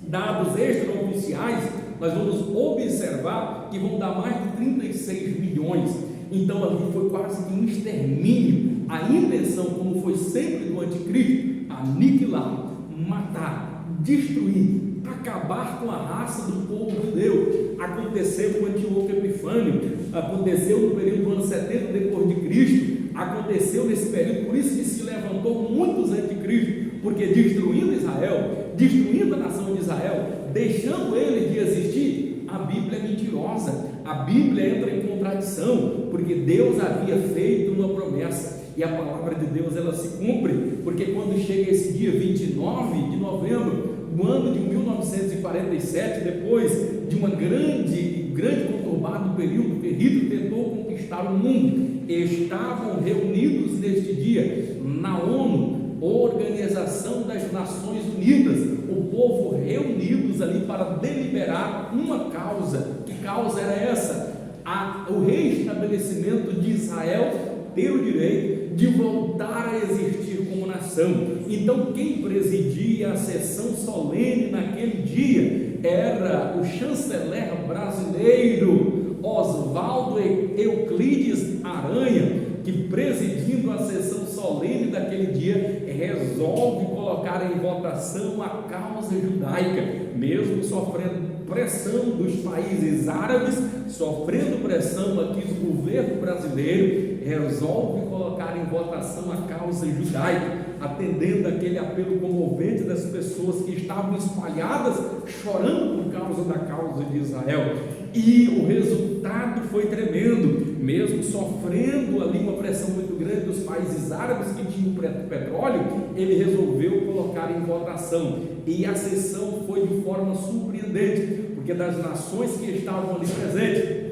dados extraoficiais, nós vamos observar que vão dar mais de 36 milhões. Então ali foi quase que um extermínio. A intenção, como foi sempre do anticristo, aniquilar, matar, destruir, acabar com a raça do povo de Deus. Aconteceu com Antíoco Epifânio, aconteceu no período do ano 70 depois de Cristo, aconteceu nesse período. Por isso que se levantou muitos anticristos, porque destruindo Israel, destruindo a nação de Israel, deixando ele de existir, a Bíblia é mentirosa, a Bíblia entra em contradição, porque Deus havia feito uma promessa, e a palavra de Deus ela se cumpre, porque quando chega esse dia 29 de novembro, no ano de 1947, depois de um grande conturbado período que Hitler tentou conquistar o mundo, estavam reunidos neste dia na ONU, Organização das Nações Unidas, o povo reunidos ali para deliberar uma causa. Que causa era essa? O reestabelecimento de Israel ter o direito de voltar a existir como nação. Então quem presidia a sessão solene naquele dia era o chanceler brasileiro Oswaldo Euclides Aranha, que presidindo a sessão solene daquele dia, resolve colocar em votação a causa judaica, mesmo sofrendo pressão dos países árabes, sofrendo pressão aqui do governo brasileiro, resolve colocar em votação a causa judaica, atendendo aquele apelo comovente das pessoas que estavam espalhadas, chorando por causa da causa de Israel. E o resultado foi tremendo, mesmo sofrendo ali uma pressão muito grande dos países árabes que tinham petróleo, ele resolveu colocar em votação, e a sessão foi de forma surpreendente, porque das nações que estavam ali presentes,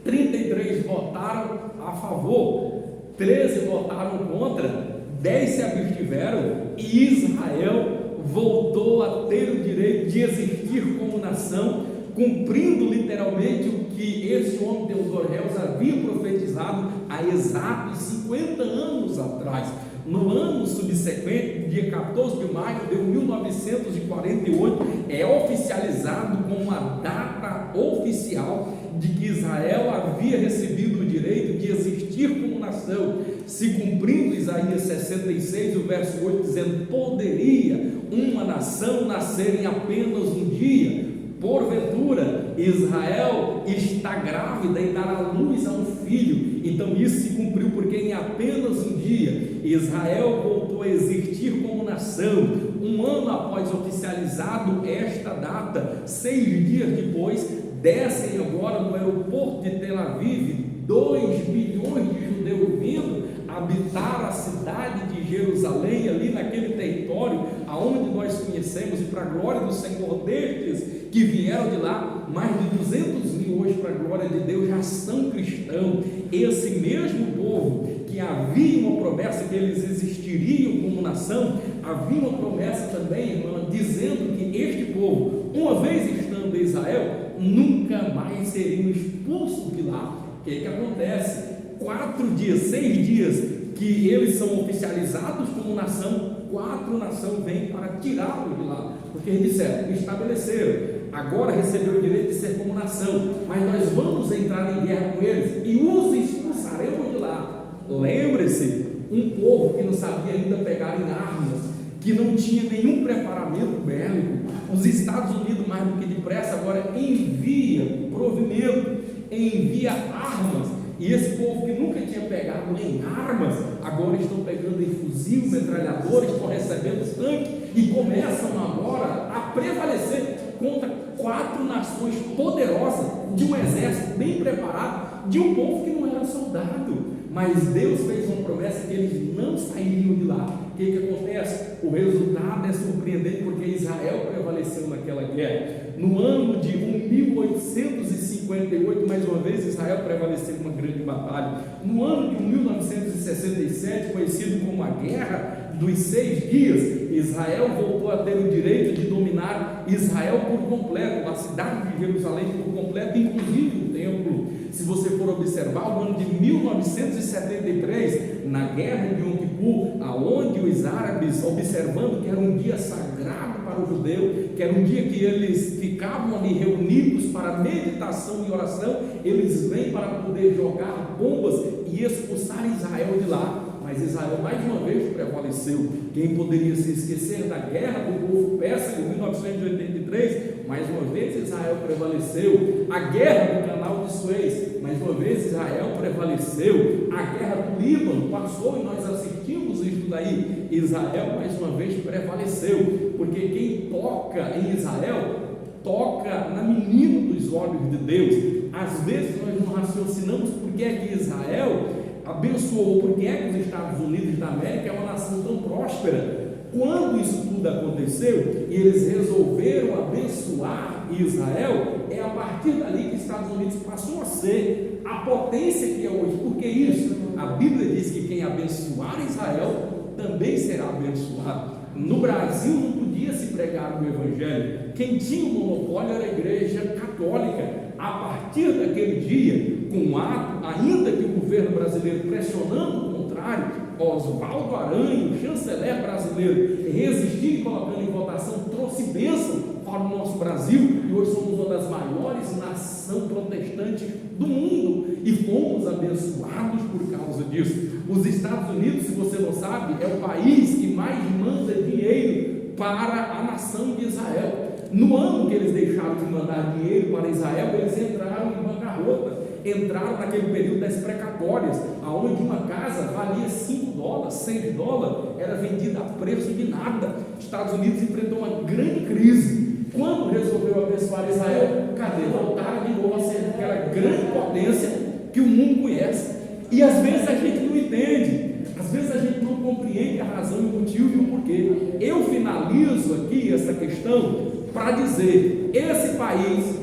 33 votaram a favor, 13 votaram contra, 10 se abstiveram, e Israel voltou a ter o direito de existir como nação, cumprindo literalmente o que esse homem Theodor Herzl havia profetizado há exatos 50 anos atrás. No ano subsequente, dia 14 de maio de 1948, é oficializado como uma data oficial de que Israel havia recebido o direito de existir como nação, se cumprindo Isaías 66, o verso 8, dizendo: poderia uma nação nascer em apenas um dia? Porventura, Israel está grávida e dará luz a um filho. Então isso se cumpriu, porque em apenas um dia Israel voltou a existir como nação. Um ano após oficializado esta data, 6 dias depois, descem agora no aeroporto de Tel Aviv 2 milhões de judeus vindo habitar a cidade de Jerusalém, ali naquele território aonde nós conhecemos, e para a glória do Senhor, destes que vieram de lá, mais de 200 mil hoje, para a glória de Deus, já são cristãos. Esse mesmo povo que havia uma promessa que eles existiriam como nação, havia uma promessa também, irmã, dizendo que este povo, uma vez estando em Israel, nunca mais seriam expulsos de lá. O que acontece? 4 dias, 6 dias que eles são oficializados como nação, 4 nações vêm para tirá-los de lá, porque eles disseram, estabeleceram, agora receberam o direito de ser como nação, mas nós vamos entrar em guerra com eles e os expulsaremos de lá. Lembre-se, um povo que não sabia ainda pegar em armas, que não tinha nenhum preparamento bélico. Os Estados Unidos, mais do que depressa, agora envia provimento, envia armas. E esse povo que nunca tinha pegado em armas, agora estão pegando em fuzil, metralhadores, estão recebendo tanque e começam agora a prevalecer contra 4 nações poderosas, de um exército bem preparado, de um povo que não era soldado. Mas Deus fez uma promessa que eles não sairiam de lá. O que acontece? O resultado é surpreendente, porque Israel prevaleceu naquela guerra. No ano de 1858, mais uma vez, Israel prevaleceu numa grande batalha. No ano de 1967, conhecido como a Guerra dos 6 Dias, Israel voltou a ter o direito de dominar Israel por completo, a cidade de Jerusalém por completo, inclusive o templo. Se você for observar, o ano de 1973, na Guerra de Yom Kippur, aonde os árabes observando que era um dia sagrado para o judeu, que era um dia que eles ficavam ali reunidos para meditação e oração, eles vêm para poder jogar bombas e expulsar Israel de lá. Mas Israel mais uma vez prevaleceu. Quem poderia se esquecer da guerra do povo persa em 1983? Mais uma vez Israel prevaleceu. A guerra do canal de Suez, mais uma vez Israel prevaleceu. A guerra do Líbano passou e nós assistimos isso daí. Israel mais uma vez prevaleceu, porque quem toca em Israel toca na menina dos olhos de Deus. Às vezes nós não raciocinamos porque é que Israel abençoou, porque é que os Estados Unidos da América é uma nação tão próspera. Quando isso tudo aconteceu e eles resolveram abençoar Israel, é a partir dali que os Estados Unidos passou a ser a potência que é hoje. Por que isso? A Bíblia diz que quem abençoar Israel também será abençoado. No Brasil não podia se pregar o Evangelho. Quem tinha o monopólio era a Igreja Católica. A partir daquele dia, com um ato, ainda que o governo brasileiro pressionando o contrário, Oswaldo Aranha, o chanceler brasileiro, resistindo e colocando em votação, trouxe bênção para o nosso Brasil, e hoje somos uma das maiores nações protestantes do mundo, e fomos abençoados por causa disso. Os Estados Unidos, se você não sabe, é o país que mais manda dinheiro para a nação de Israel. No ano que eles deixaram de mandar dinheiro para Israel, eles entraram em bancarrota, entraram naquele período das precatórias, aonde uma casa valia $5, $6, era vendida a preço de nada. Estados Unidos enfrentou uma grande crise. Quando resolveu abençoar Israel, cadê? Voltaram de novo a ser aquela grande potência que o mundo conhece. E às vezes a gente não entende, às vezes a gente não compreende a razão, o motivo e o porquê. Eu finalizo aqui essa questão para dizer: esse país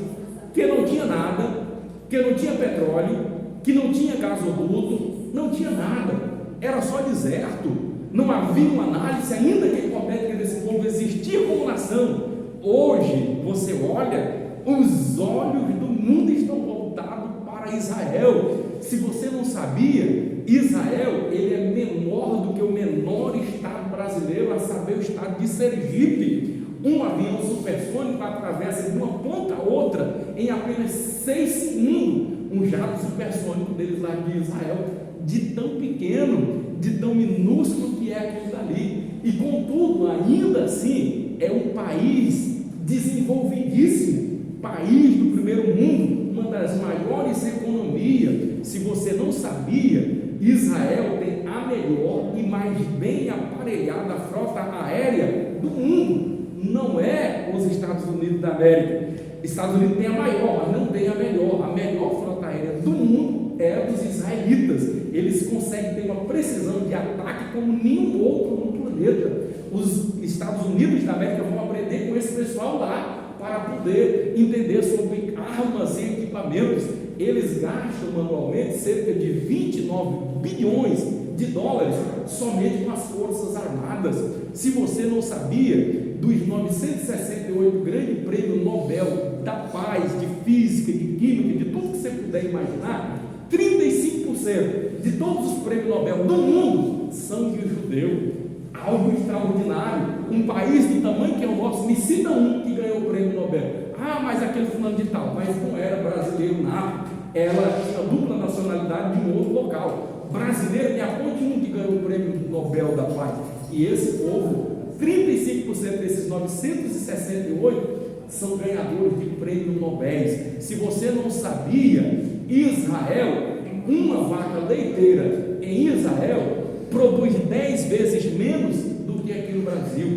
que não tinha nada, que não tinha petróleo, que não tinha gasoduto, não tinha nada, era só deserto, não havia uma análise ainda que hipotética desse povo existia como nação. Hoje você olha, os olhos do mundo estão voltados para Israel. Se você não sabia, Israel ele é menor do que o menor estado brasileiro, a saber, o estado de Sergipe. Um avião supersônico atravessa de uma ponta a outra em apenas 6 segundos. Um jato supersônico deles lá de Israel, de tão pequeno, de tão minúsculo que é aquilo dali. E contudo, ainda assim, é um país desenvolvidíssimo, país do primeiro mundo, uma das maiores economias. Se você não sabia, Israel tem a melhor e mais bem aparelhada frota aérea do mundo. Não é os Estados Unidos da América. Estados Unidos tem a maior, mas não tem a melhor. A melhor frota aérea do mundo é a dos israelitas. Eles conseguem ter uma precisão de ataque como nenhum outro no planeta. Os Estados Unidos da América vão aprender com esse pessoal lá para poder entender sobre armas e equipamentos. Eles gastam anualmente cerca de 29 bilhões de dólares somente com as forças armadas. Se você não sabia, dos 968 grandes prêmios Nobel da paz, de física, de química, de tudo que você puder imaginar, 35% de todos os prêmios Nobel do mundo são de judeu. Algo extraordinário. Um país do tamanho que é o nosso, me cita um que ganhou o prêmio Nobel. Ah, mas aquele fulano de tal, mas não era brasileiro nada, ela tinha dupla nacionalidade de um outro local. Brasileiro, me aponte um que ganhou o prêmio Nobel da paz. E esse povo, 35% desses 968 são ganhadores de prêmio Nobel. Se você não sabia, Israel, uma vaca leiteira em Israel produz 10 vezes menos do que aqui no Brasil.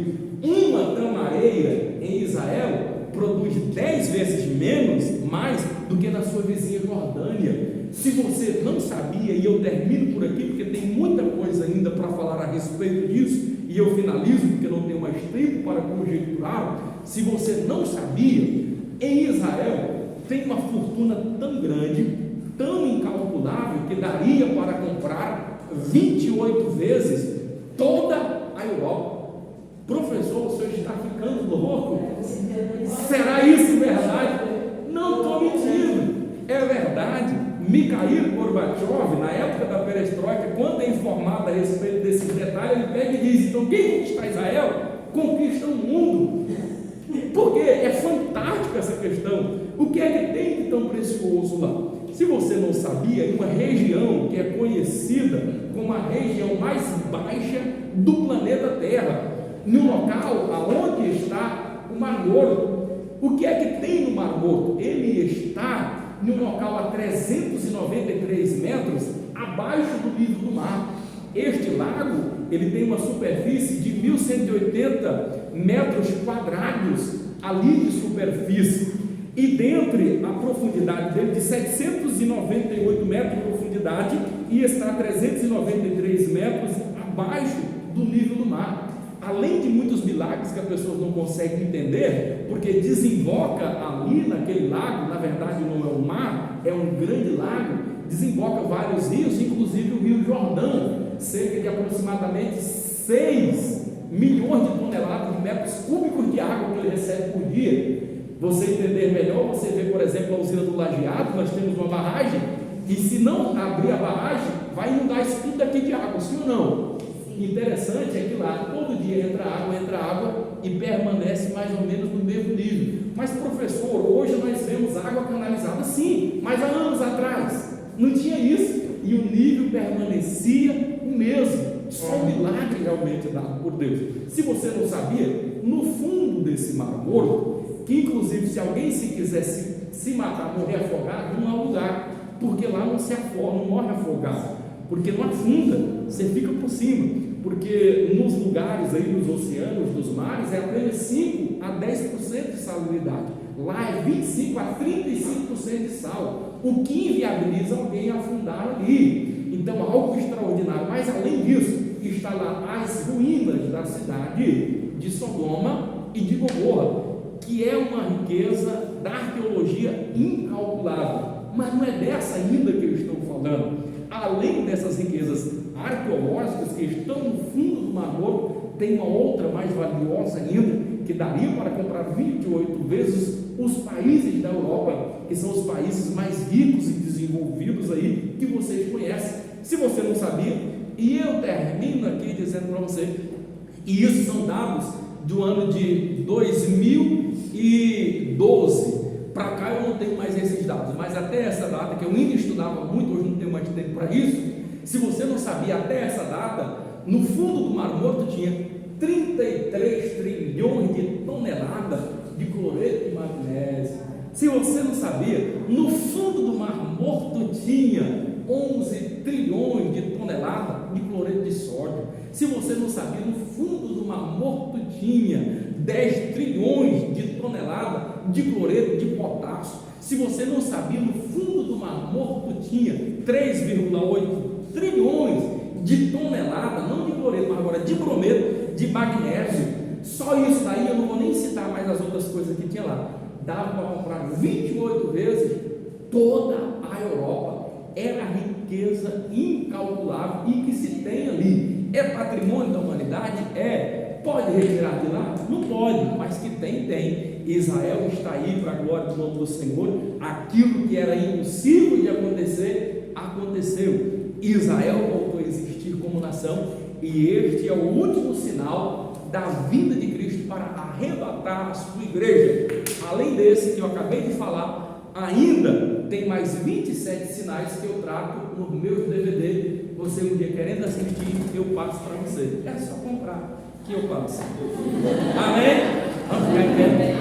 Uma tamareira em Israel produz 10 vezes mais do que na sua vizinha Jordânia. Se você não sabia, e eu termino por aqui porque tem muita coisa ainda para falar a respeito disso, e eu finalizo porque não tenho mais tempo para conjecturar. Se você não sabia, em Israel tem uma fortuna tão grande, tão incalculável, que daria para comprar 28 vezes toda a Europa. Professor, o senhor está ficando louco? Será isso verdade? Não estou mentindo, é verdade. Mikhail Gorbachev, na época da perestroika, quando é informado a respeito desse detalhe, ele pega e diz: então quem conquistar Israel, conquista o mundo. Porque é fantástica essa questão. O que é que tem de tão precioso lá? Se você não sabia, em uma região que é conhecida como a região mais baixa do planeta Terra, no local aonde está o Mar Morto. O que é que tem no Mar Morto? Ele está num local a 393 metros abaixo do nível do mar. Este lago, ele tem uma superfície de 1.180 metros quadrados ali de superfície, e dentre a profundidade dele de 798 metros de profundidade, e está a 393 metros abaixo do nível do mar. Além de muitos milagres que as pessoas não conseguem entender, porque desemboca ali naquele lago, na verdade não é um mar, é um grande lago, desemboca vários rios, inclusive o Rio Jordão, cerca de aproximadamente 6 milhões de toneladas de metros cúbicos de água que ele recebe por dia. Você entender melhor, você vê, por exemplo, a usina do Lajeado, nós temos uma barragem, e se não abrir a barragem, vai inundar isso tudo daqui de água, sim ou não? Interessante é que lá todo dia entra água e permanece mais ou menos no mesmo nível. Mas professor, hoje nós vemos água canalizada, sim, mas há anos atrás não tinha isso, e o nível permanecia o mesmo. Só um milagre realmente dado por Deus. Se você não sabia, no fundo desse Mar Morto, que inclusive se alguém se quisesse se matar, morrer afogado, não há lugar, porque lá não se afoga, não morre afogado, porque não afunda, você fica por cima, porque nos lugares aí, nos oceanos, dos mares, é apenas 5 a 10% de salinidade, lá é 25 a 35% de sal, o que inviabiliza alguém afundar ali. Então algo extraordinário. Mas além disso, está lá as ruínas da cidade de Sodoma e de Gomorra, que é uma riqueza da arqueologia incalculável. Mas não é dessa ainda que eu estou falando. Além dessas riquezas arqueológicas que estão no fundo do Mar Morto, tem uma outra mais valiosa ainda, que daria para comprar 28 vezes os países da Europa, que são os países mais ricos e desenvolvidos aí, que vocês conhecem. Se você não sabia, e eu termino aqui dizendo para você, e isso são dados do ano de 2012, para cá eu não tenho mais esses dados, mas até essa data, que eu ainda estudava muito, hoje não tenho mais tempo para isso. Se você não sabia, até essa data, no fundo do Mar Morto tinha 33 trilhões de toneladas de cloreto de magnésio. Se você não sabia, no fundo do Mar Morto tinha 11 trilhões de toneladas de cloreto de sódio. Se você não sabia, no fundo do Mar Morto tinha 10 trilhões de toneladas de cloreto de potássio. Se você não sabia, no fundo do Mar Morto tinha 3,8 trilhões de toneladas, não de cloreto, mas agora de brometo, de magnésio. Só isso daí, eu não vou nem citar mais as outras coisas que tinha lá. Dava para comprar 28 vezes toda a Europa. Era riqueza incalculável e que se tem ali. É patrimônio da humanidade? É. Pode retirar de lá? Não pode, mas que tem. Israel está aí para a glória do nome do Senhor. Aquilo que era impossível de acontecer, aconteceu. Israel voltou a existir como nação, e este é o último sinal da vinda de Cristo para arrebatar a sua igreja. Além desse que eu acabei de falar, ainda tem mais 27 sinais que eu trato no meu DVD. Você um dia querendo assistir, eu passo para você. É só comprar que eu passo. Amém? Vamos ficar em pé.